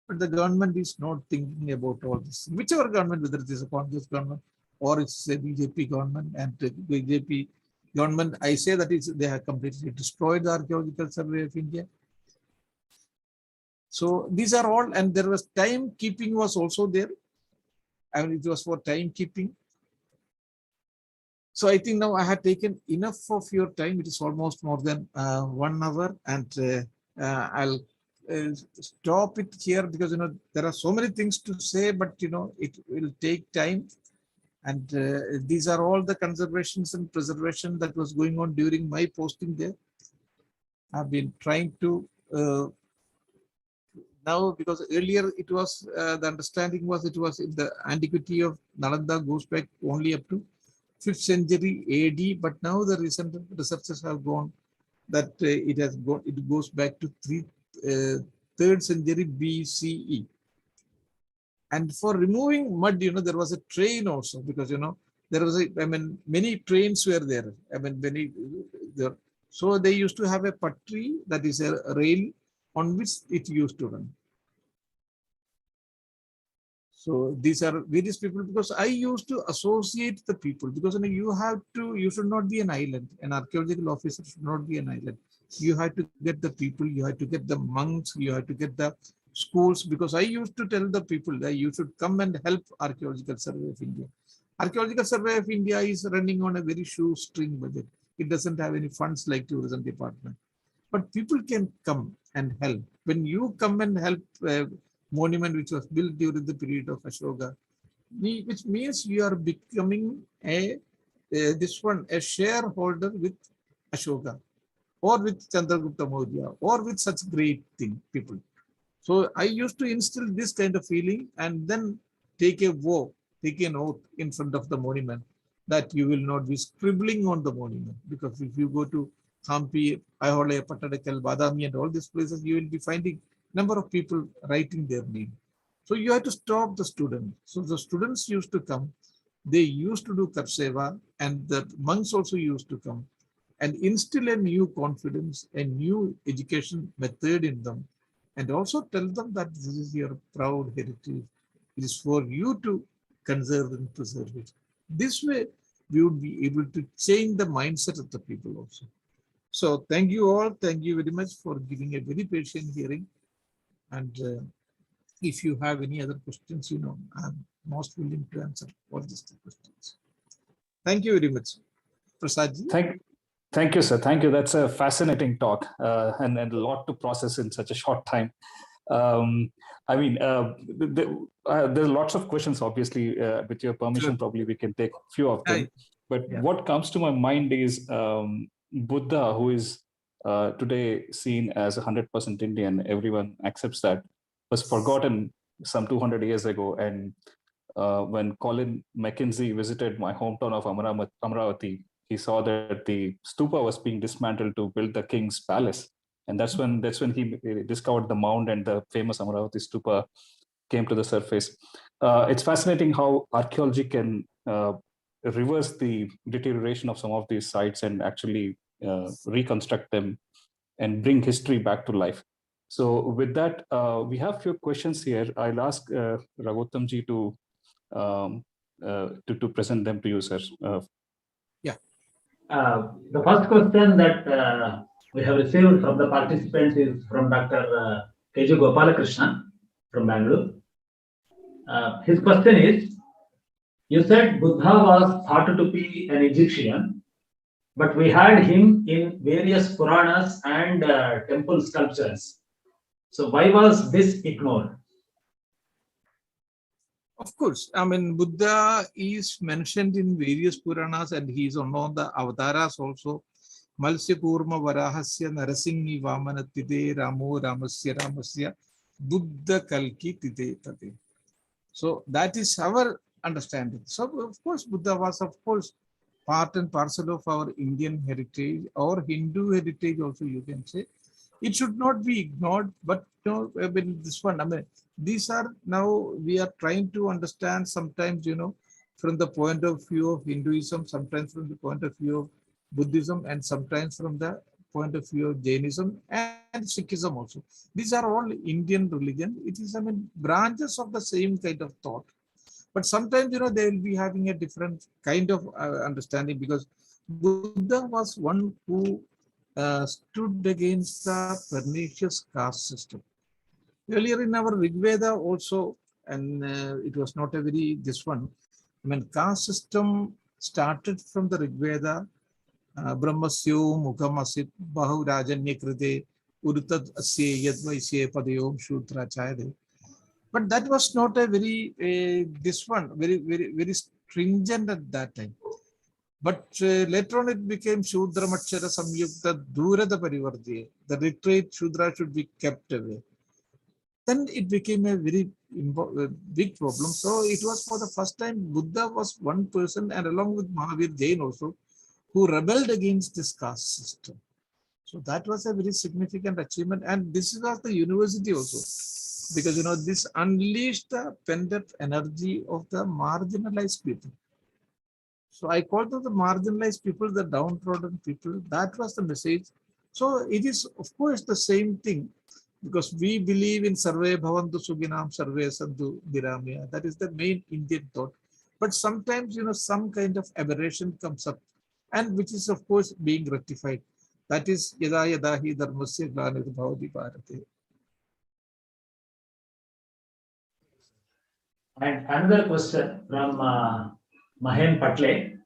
But the government is not thinking about all this. Whichever government, whether it is a Congress government or it's a BJP government, and the BJP government, I say that they have completely destroyed the Archaeological Survey of India. So these are all, and there was timekeeping was also there. And it was for timekeeping. So I think now I have taken enough of your time. It is almost more than 1 hour, and I'll stop it here because there are so many things to say, but it will take time. And these are all the conservations and preservation that was going on during my posting there. I've been trying to now, because earlier it was the understanding was it was in the antiquity of Nalanda goes back only up to 5th century AD, but now the recent researchers have gone that it goes back to 3rd century BCE. And for removing mud, there was a train also, because there was many trains were there. So they used to have a patri, that is a rail on which it used to run. So these are various people, because I used to associate the people, because you should not be an island. An archaeological officer should not be an island. You have to get the people, you have to get the monks, you have to get the schools, because I used to tell the people that you should come and help Archaeological Survey of India. Archaeological Survey of India is running on a very shoestring budget. It doesn't have any funds like tourism department. But people can come and help. When you come and help a monument which was built during the period of Ashoka, which means you are becoming a shareholder with Ashoka, or with Chandragupta Maurya, or with such great people. So I used to instill this kind of feeling, and then take an oath in front of the monument that you will not be scribbling on the monument. Because if you go to Hampi, Ayhole, Pattadakal, Badami, and all these places, you will be finding number of people writing their name. So you have to stop the students. So the students used to come, they used to do Karseva, and the monks also used to come and instill a new confidence, a new education method in them, and also tell them that this is your proud heritage. It is for you to conserve and preserve it. This way, we would be able to change the mindset of the people also. So thank you all. Thank you very much for giving a very patient hearing. And if you have any other questions, I'm most willing to answer all these questions. Thank you very much. Prasadji. Thank you, sir. Thank you. That's a fascinating talk and a lot to process in such a short time. There are lots of questions, obviously. With your permission, probably we can take a few of them. But what comes to my mind is Buddha, who is today seen as 100% Indian, everyone accepts that, was forgotten some 200 years ago. And when Colin McKenzie visited my hometown of Amravati, he saw that the stupa was being dismantled to build the king's palace. And that's when he discovered the mound, and the famous Amaravati Stupa came to the surface. It's fascinating how archaeology can reverse the deterioration of some of these sites and actually reconstruct them and bring history back to life. So with that, we have a few questions here. I'll ask Raghottamji to present them to you, sir. The first question that we have received from the participants is from Dr. K.J. Gopalakrishnan from Bangalore. His question is, you said Buddha was thought to be an Egyptian, but we had him in various Puranas and temple sculptures. So why was this ignored? Of course, I mean, Buddha is mentioned in various Puranas, and he is one of the avatars also. Malsya Kurma Varahasya Narasinghi Vamana Tide Ramo Ramasya Buddha Kalki Tide Tate. So that is our understanding. So of course, Buddha was of course part and parcel of our Indian heritage or Hindu heritage also, you can say. It should not be ignored, but you know, I mean, this one, I mean, these are now we are trying to understand sometimes, you know, from the point of view of Hinduism, sometimes from the point of view of Buddhism, and sometimes from the point of view of Jainism and Sikhism also. These are all Indian religion. It is, I mean, branches of the same kind of thought. But sometimes, you know, they will be having a different kind of understanding, because Buddha was one who stood against the pernicious caste system. Earlier in our Rig Veda also, and it was not a very, this one, I mean, caste system started from the Rig Veda, Brahmasyo Mukhamasit Bahu Rajanya Krite Urutad Asye Yadvaisye Padayom Shudra Chayade. But that was not a very, this one, very stringent at that time. But later on it became Shudra Machara Samyukta Durada Parivarti. The retreat Shudra should be kept away. Then it became a very big problem. So it was for the first time Buddha was one person, and along with Mahavir Jain also, who rebelled against this caste system. So that was a very significant achievement. And this was the university also, because, you know, this unleashed the pent-up energy of the marginalized people. So I call them the marginalized people, the downtrodden people. That was the message. So it is, of course, the same thing, because we believe in Sarve Bhavantu Suginam, Sarve Sandhu Niramya. That is the main Indian thought. But sometimes, you know, some kind of aberration comes up, and which is, of course, being rectified. That is Yada Yada Hi Dharmasya Glanir Bhavati Bharate. And another question from Mahen Patle.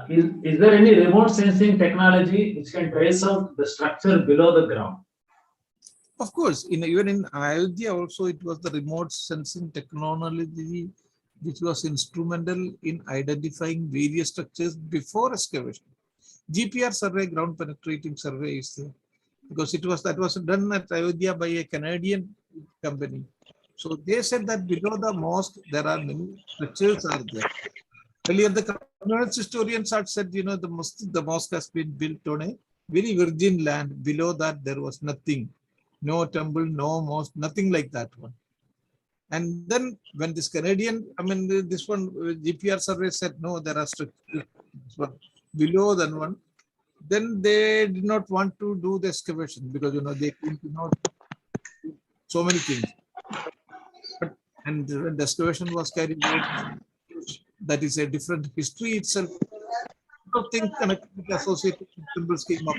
Is there any remote sensing technology which can trace out the structure below the ground? Of course, even in Ayodhya also, it was the remote sensing technology which was instrumental in identifying various structures before excavation. GPR survey, ground penetrating survey, is there, because that was done at Ayodhya by a Canadian company. So they said that below the mosque there are many structures are there. Earlier, the communist historians had said, you know, the mosque has been built on a very virgin land. Below that there was nothing, no temple, no mosque, nothing like that one. And then when this Canadian, I mean, this one GPR survey said, no, there are structures below that one. Then they did not want to do the excavation, because, you know, they could not do so many things. But, and when the excavation was carried out, that is a different history itself. Things connected with associated symbols came up.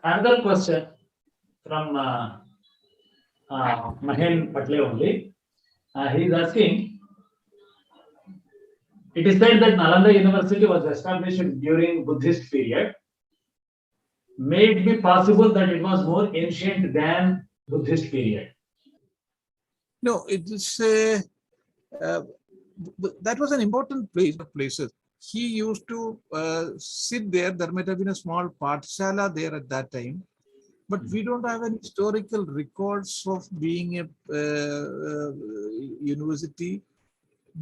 Another question from Mahen Patle only. He is asking, it is said that Nalanda University was established during Buddhist period. May it be possible that it was more ancient than Buddhist period? No, it is that was an important place of places. He used to sit there. There might have been a small Pathshala there at that time, but we don't have any historical records of being a university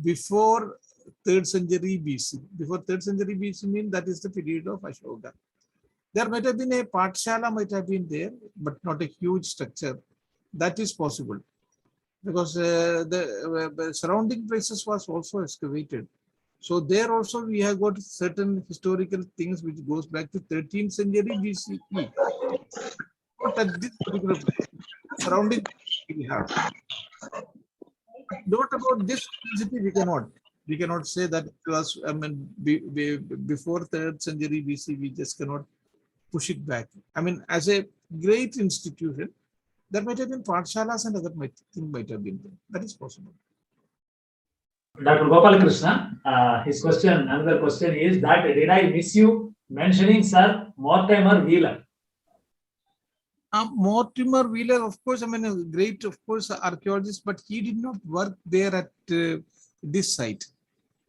before 3rd century BC. Before 3rd century BC means that is the period of Ashoka. There might have been a Pathshala might have been there, but not a huge structure. That is possible because the surrounding places was also excavated. So there also we have got certain historical things which goes back to 13th century BCE. But at this particular place, surrounding we have. Not about this city, we cannot say that it was, I mean, before 3rd century BC, we just cannot push it back. I mean, as a great institution, there might have been Pathshalas and other thing might have been there. That is possible. Dr. Gopalakrishna, his question, another question is that did I miss you mentioning, sir, Mortimer Wheeler? Mortimer Wheeler, of course, I mean, a great, of course, archaeologist, but he did not work there at this site.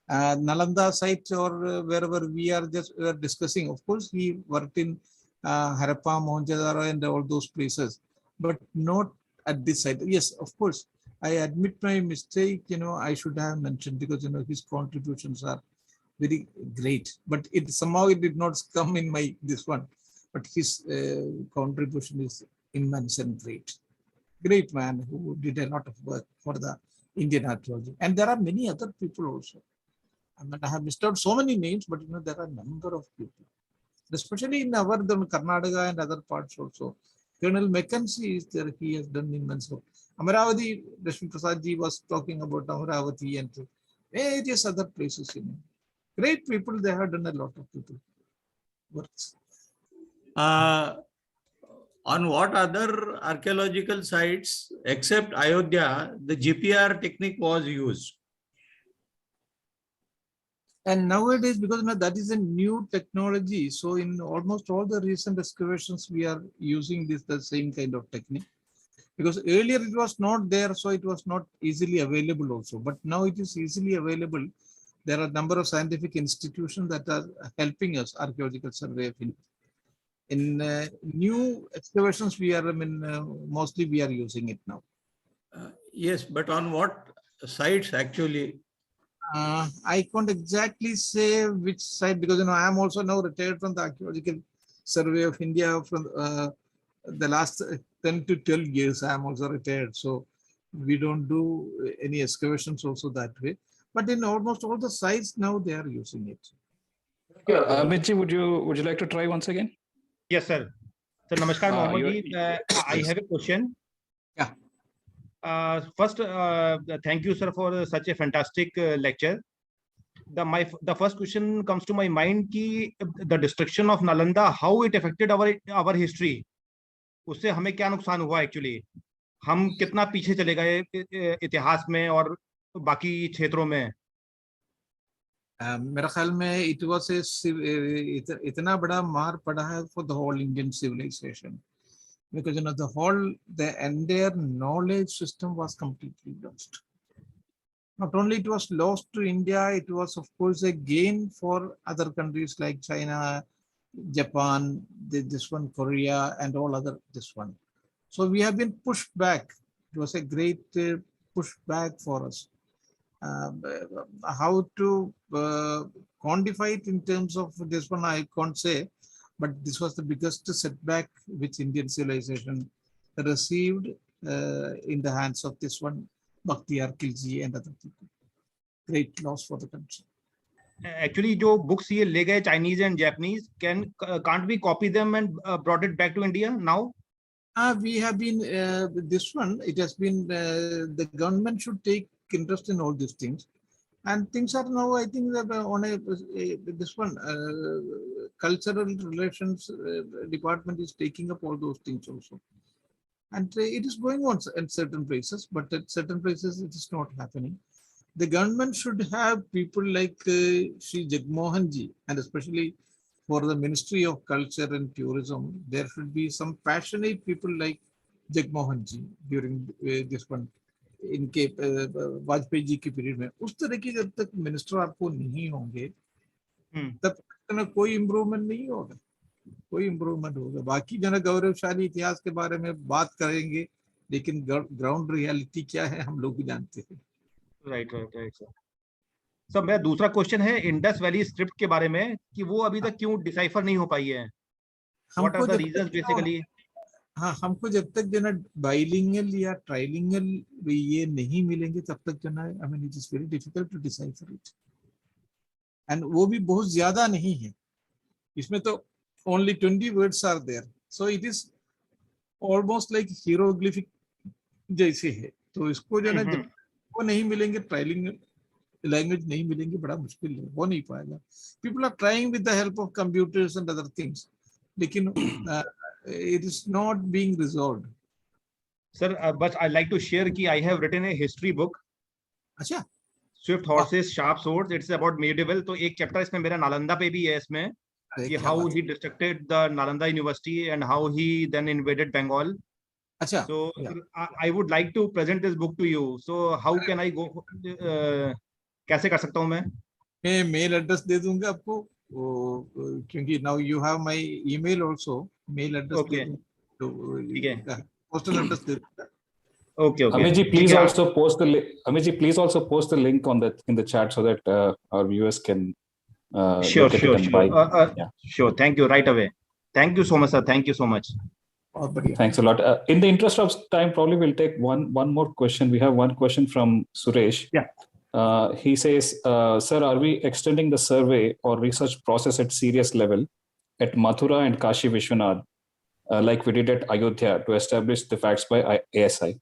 Nalanda site or wherever we are just discussing, of course, he worked in Harappa, Mohenjo, and all those places, but not at this site. Yes, of course, I admit my mistake, I should have mentioned because, his contributions are very great, but somehow it did not come in this one, but his contribution is immense and great. Great man who did a lot of work for the Indian archaeology. And there are many other people also. I mean, I have missed out so many names, but there are a number of people, especially in our Karnataka and other parts also. Colonel Mackenzie is there, he has done immense work. Amaravati, Rashmi Prasad ji was talking about Amaravati and various other places. Great people, they have done a lot of people works. On what other archaeological sites except Ayodhya, the GPR technique was used? And nowadays, because that is a new technology, so in almost all the recent excavations, we are using the same kind of technique. Because earlier it was not there, so it was not easily available also. But now it is easily available. There are a number of scientific institutions that are helping us, Archaeological Survey of India. In new excavations, we are, mostly we are using it now. Yes, but on what sites actually? I can't exactly say which site because I am also now retired from the Archaeological Survey of India from the last 10 to 12 years. I am also retired, so we don't do any excavations also that way. But in almost all the sites now they are using it. Amitji, would you like to try once again? Yes, sir. So, Namaskar, Mohammed. I have a question. Yeah. First, thank you, sir, for such a fantastic lecture. The first question comes to my mind: कि the destruction of Nalanda, how it affected our history? उससे हमें क्या नुकसान हुआ actually? हम कितना पीछे चले गए इतिहास में और बाकी क्षेत्रों में? मेरा ख्याल में it was इतना बड़ा मार पड़ा है for the whole Indian civilization. Because the entire knowledge system was completely lost. Not only it was lost to India, it was of course a gain for other countries like China, Japan, this one, Korea, and all other this one. So we have been pushed back. It was a great pushback for us. How to quantify it in terms of this one, I can't say. But this was the biggest setback which Indian civilization received in the hands of this one, Bakhtiyar Khilji and other people. Great loss for the country. Actually, जो books ये ले गए Chinese and Japanese, can't we copy them and brought it back to India now? We have been this one. It has been the government should take interest in all these things. And things are now, I think, on this one, cultural relations department is taking up all those things also. And it is going on in certain places, but at certain places it is not happening. The government should have people like Sri Jagmohan ji, and especially for the Ministry of Culture and Tourism, there should be some passionate people like Jagmohan ji during this one. इनके वाजपेयी जी के period में उस तरह की जब तक minister आपको नहीं होंगे तब तक कोई इम्प्रूवमेंट नहीं होगा, कोई इम्प्रूवमेंट होगा। बाकी गौरवशाली इतिहास के बारे में बात करेंगे, लेकिन ग्राउंड रियलिटी क्या है हम लोग भी जानते हैं। Right sir. मेरा दूसरा क्वेश्चन है इंडस वैली स्क्रिप्ट के बारे में कि वो अभी तक क्यों डिसाइफर नहीं हो पाई है? What are हमको the जब reasons तक basically? हाँ, हमको जब तक जो ना बाइलिंगल या ट्राइलिंगल ये नहीं मिलेंगे तब तक जो ना I mean it is very difficult to decipher it, and वो भी बहुत ज्यादा नहीं है, इसमें तो only 20 words are there, so it is almost like hieroglyphic जैसे है। तो इसको जो ना जब वो नहीं मिलेंगे, ट्राइलिंग लैंग्वेज नहीं मिलेंगे, बड़ा मुश्किल है, हो नहीं पाएगा। People are trying with the help of computers and other things, लेकिन it is not being resolved. Sir, but I like to share कि I have written a history book. अच्छा, Swift horses, sharp swords. It's about medieval. तो एक chapter इसमें मेरा नालंदा पे भी है इसमें, कि how he destructed the Nalanda University and how he then invaded Bengal. अच्छा, So I would like to present this book to you. So how can I go? कैसे कर सकता हूँ मैं मेल एड्रेस दे दूंगा आपको, क्योंकि now you have my email also, mail address दे दूंगा, तो ठीक है, पोस्टल एड्रेस दे दूंगा। Okay okay. Amit ji, please also post the Amit ji, please also post the link on that in the chat so that our viewers can look at it and buy. Sure, thank you, right away. Thank you so much, sir. Thank you so much. Thanks a lot. In the interest of time, probably we'll take one more question. We have one question from Suresh. Yeah. He says, sir, are we extending the survey or research process at serious level at Mathura and Kashi Vishwanath, like we did at Ayodhya, to establish the facts by ASI?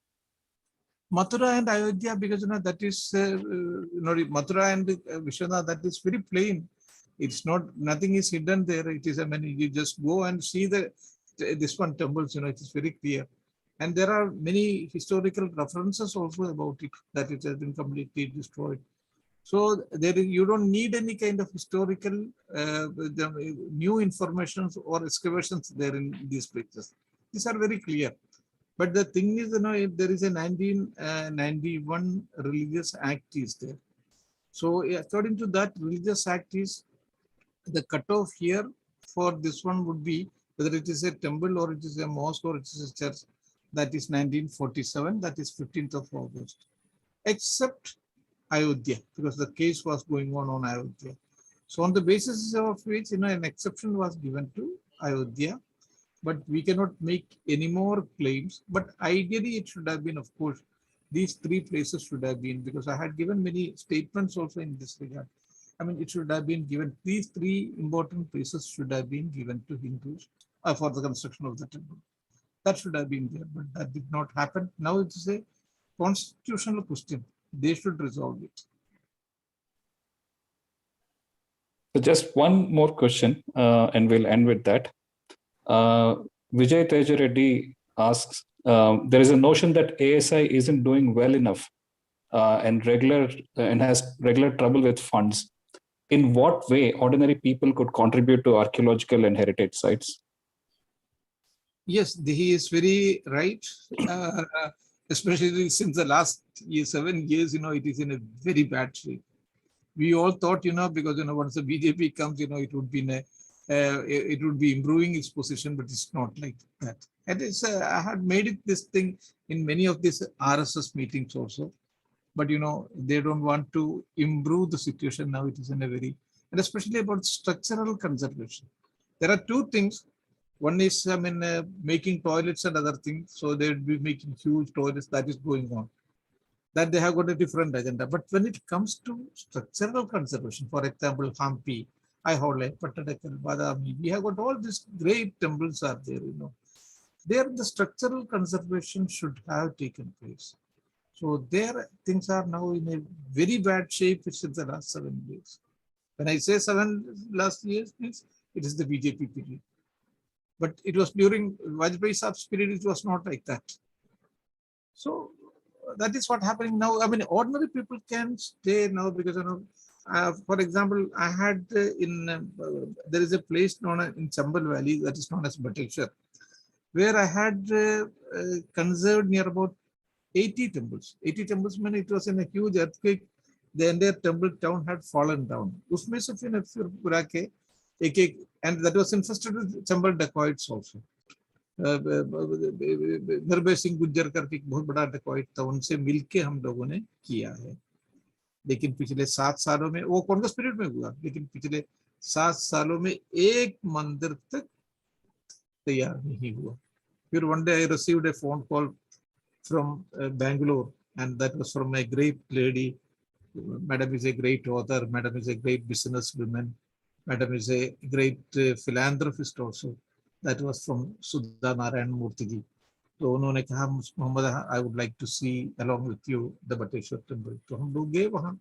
Mathura and Ayodhya, because that is Mathura and Vishwanath, that is very plain. It's not, nothing is hidden there. It is, I mean, you just go and see this one temples, it is very clear. And there are many historical references also about it, that it has been completely destroyed. So there is, you don't need any kind of historical new information or excavations there in these places. These are very clear. But the thing is, if there is a 1991 Religious Act is there. So according to that Religious Act is, the cutoff here for this one would be whether it is a temple or it is a mosque or it is a church. That is 1947, that is 15th of August. Except Ayodhya, because the case was going on Ayodhya. So on the basis of which, an exception was given to Ayodhya. But we cannot make any more claims. But ideally, it should have been, of course, these three places should have been, because I had given many statements also in this regard. I mean, it should have been given, these three important places should have been given to Hindus for the construction of the temple. That should have been there, but that did not happen. Now it is a constitutional question. They should resolve it. So just one more question, and we'll end with that. Vijay Teja Reddy asks, there is a notion that ASI isn't doing well enough and has regular trouble with funds. In what way ordinary people could contribute to archaeological and heritage sites? Yes, he is very right. Especially since the last 7 years, it is in a very bad shape. We all thought, because once the BJP comes, it would be it would be improving its position, but it's not like that. And it's I had made it this thing in many of these RSS meetings also, but they don't want to improve the situation. Now it is in a very, and especially about structural conservation. There are two things. One is, making toilets and other things. So they would be making huge toilets. That is going on. That they have got a different agenda. But when it comes to structural conservation, for example, Hampi, Aihole, Pattadakal, Badami, we have got all these great temples are there, There the structural conservation should have taken place. So there things are now in a very bad shape since the last 7 years. When I say 7 last years, means it is the BJP period. But it was during Vajpayee Saab's period, it was not like that. So that is what happening now. I mean, ordinary people can stay now because, for example, I had there is a place known in Chambal Valley that is known as Bateshwar, where I had conserved near about 80 temples. 80 temples mean it was in a huge earthquake. The entire temple town had fallen down. Usme se pura ke and that was infested with Chambal dacoits also. निर्भय सिंह गुज्जर करके एक बहुत बड़ा dacoit था, उनसे मिलके हम लोगों ने किया है. लेकिन पिछले 7 सालों में वो कांग्रेस पीरियड में हुआ, लेकिन पिछले 7 सालों में एक मंदिर तक तैयार नहीं हुआ. फिर one day I received a phone call from Bangalore, and that was from a great lady. Madam is a great author. Madam is a great businesswoman. Madam is a great philanthropist also. That was from Sudha Narayan Murthy ji. तो उन्होंने कहा Mohammad I would like to see along with you the Bateshwar temple. तो हम लोग गए वहाँ,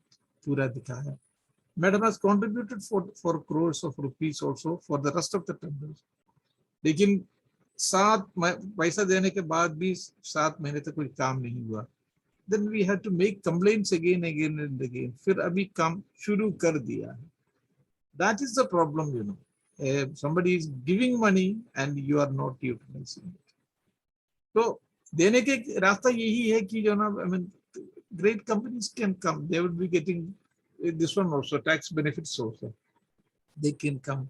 पूरा दिखाया. Madam has contributed for crores of rupees also for the rest of the temples. लेकिन 7 पैसा देने के बाद भी 7 महीने तक कोई काम नहीं हुआ. Then we had to make complaints again and again. फिर अभी काम शुरू कर दिया है. That is the problem, you know. Somebody is giving money and you are not utilizing it. तो देने के रास्ता यही है कि जो ना, I mean, great companies can come. They would be getting this one also, tax benefits also. They can come,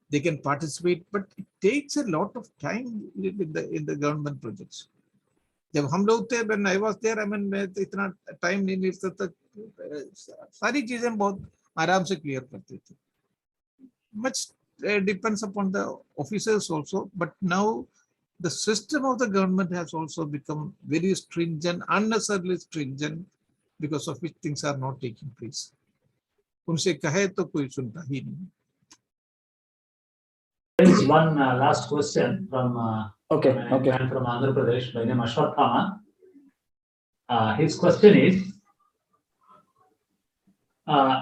they can participate, but it takes a lot of time in the government projects. जब हम लोग थे, when I was there, I mean, मैं तो इतना time नहीं मिलता था, सारी चीजें बहुत आराम से क्लियर करते थे. Much depends upon the officers also, but now the system of the government has also become very stringent, unnecessarily stringent, because of which things are not taking place. उनसे कहे तो कोई सुनता ही नहीं. There is one last question from Okay. man from Andhra Pradesh by name Ashwathama. His question is,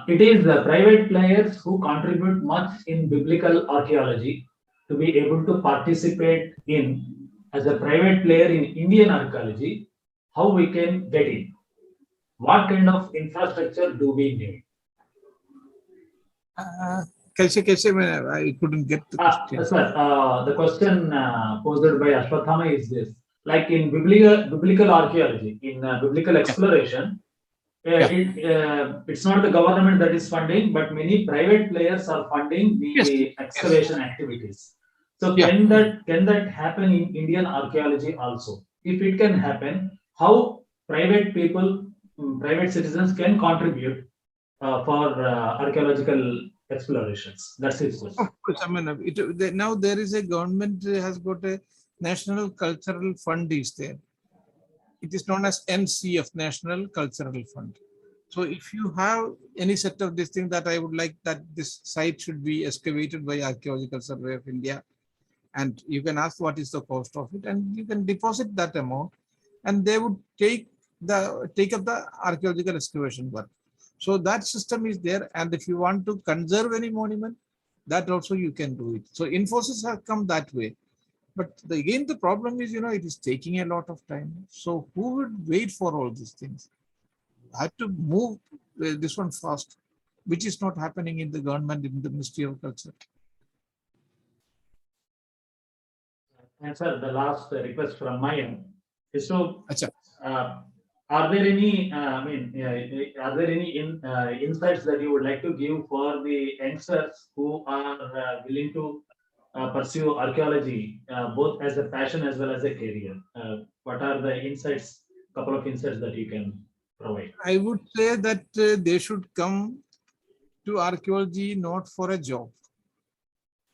it is the private players who contribute much in biblical archaeology to be able to participate in as a private player in Indian archaeology. How we can get in? What kind of infrastructure do we need? कैसे मैं I couldn't get the question. Sir, the question posed by Ashwathama is this: like in biblical archaeology, in biblical exploration, it's not the government that is funding, but many private players are funding the excavation activities. So can that happen in Indian archaeology also? If it can happen, how private people, private citizens can contribute for archaeological explorations? That's his question. Of course, I mean, now there is a government has got a National Cultural Fund is there. It is known as NCF, National Cultural Fund. So if you have any set of this thing that I would like that this site should be excavated by Archaeological Survey of India, and you can ask what is the cost of it, and you can deposit that amount, and they would take up the archaeological excavation work. So that system is there, and if you want to conserve any monument, that also you can do it. So Infosys has come that way. But again, the problem is, it is taking a lot of time. So who would wait for all these things? I have to move this one fast, which is not happening in the government, in the Ministry of Culture. And sir, the last request from my end is to, are there any, are there any insights that you would like to give for the youngsters who are willing to pursue archaeology, both as a passion as well as a career? What are the insights, couple of insights that you can provide? I would say that they should come to archaeology not for a job.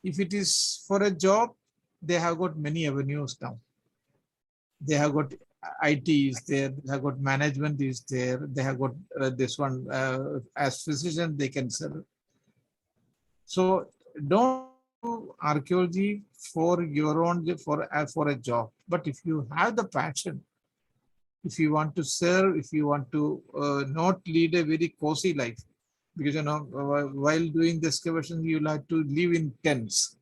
If it is for a job, they have got many avenues now. They have got IT is there, they have got management is there, they have got this one, as physicians they can serve. So don't do archaeology for your own, for a job. But if you have the passion, if you want to serve, if you want to not lead a very cozy life, because while doing the excavation, you'll have to live in tents,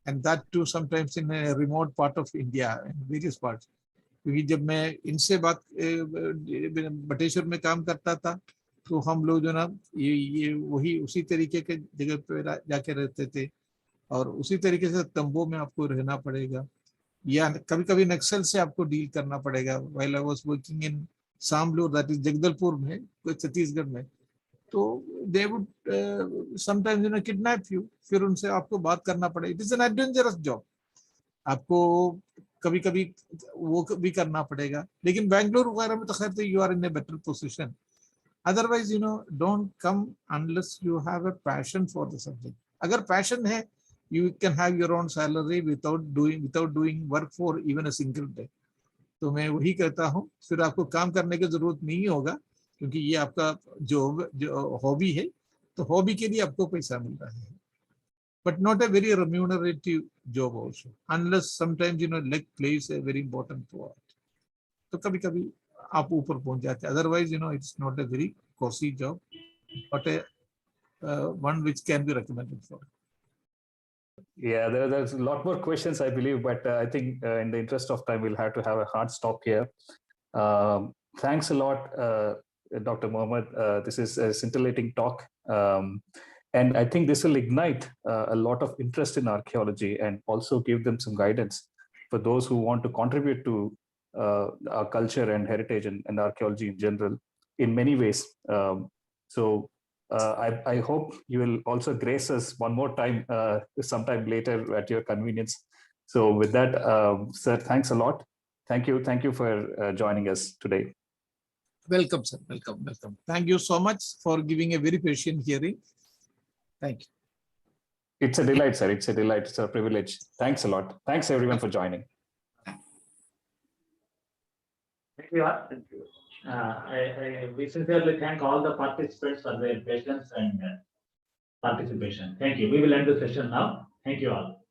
and that too sometimes in a remote part of India, in various parts. क्योंकि जब मैं इनसे बात बटेश्वर में काम करता था, तो हम लोग जो ना ये वही उसी तरीके के जगह पे जाके रहते थे, और उसी तरीके से तंबू में आपको रहना पड़ेगा, या कभी कभी नक्सल से आपको डील करना पड़ेगा. While I was working in Samlur, that is Jagdalpur में, छत्तीसगढ़ में, तो they would sometimes kidnap you, फिर उनसे आपको बात करना पड़ेगा. It is an adventurous job, आपको कभी कभी वो भी करना पड़ेगा. लेकिन बैंगलोर वगैरह में तो खैर you are in a better position. Otherwise don't come unless you have a passion for the subject. अगर पैशन है you can have your own salary without doing work for even a single day. तो मैं वही कहता हूँ, फिर आपको काम करने की जरूरत नहीं होगा, क्योंकि ये आपका जो हॉबी है, तो हॉबी के लिए आपको पैसा मिल रहा है, but not a very remunerative job also, unless sometimes luck plays a very important part. तो कभी कभी आप ऊपर पहुंच जाते हैं, otherwise it's not a very costly job, but a one which can be recommended for. Yeah, there's a lot more questions, I believe, but I think in the interest of time, we'll have to have a hard stop here. Thanks a lot, Dr. Mohammed. This is a scintillating talk. And I think this will ignite a lot of interest in archaeology and also give them some guidance for those who want to contribute to our culture and heritage and archaeology in general in many ways. I hope you will also grace us one more time sometime later at your convenience. So with that, sir, thanks a lot. Thank you for joining us today. Welcome, sir. Welcome. Thank you so much for giving a very patient hearing. Thank you. It's a delight, sir. It's a delight. It's a privilege. Thanks a lot. Thanks everyone for joining. Thank you. Thank you. We sincerely thank all the participants for their patience and participation. Thank you. We will end the session now. Thank you all.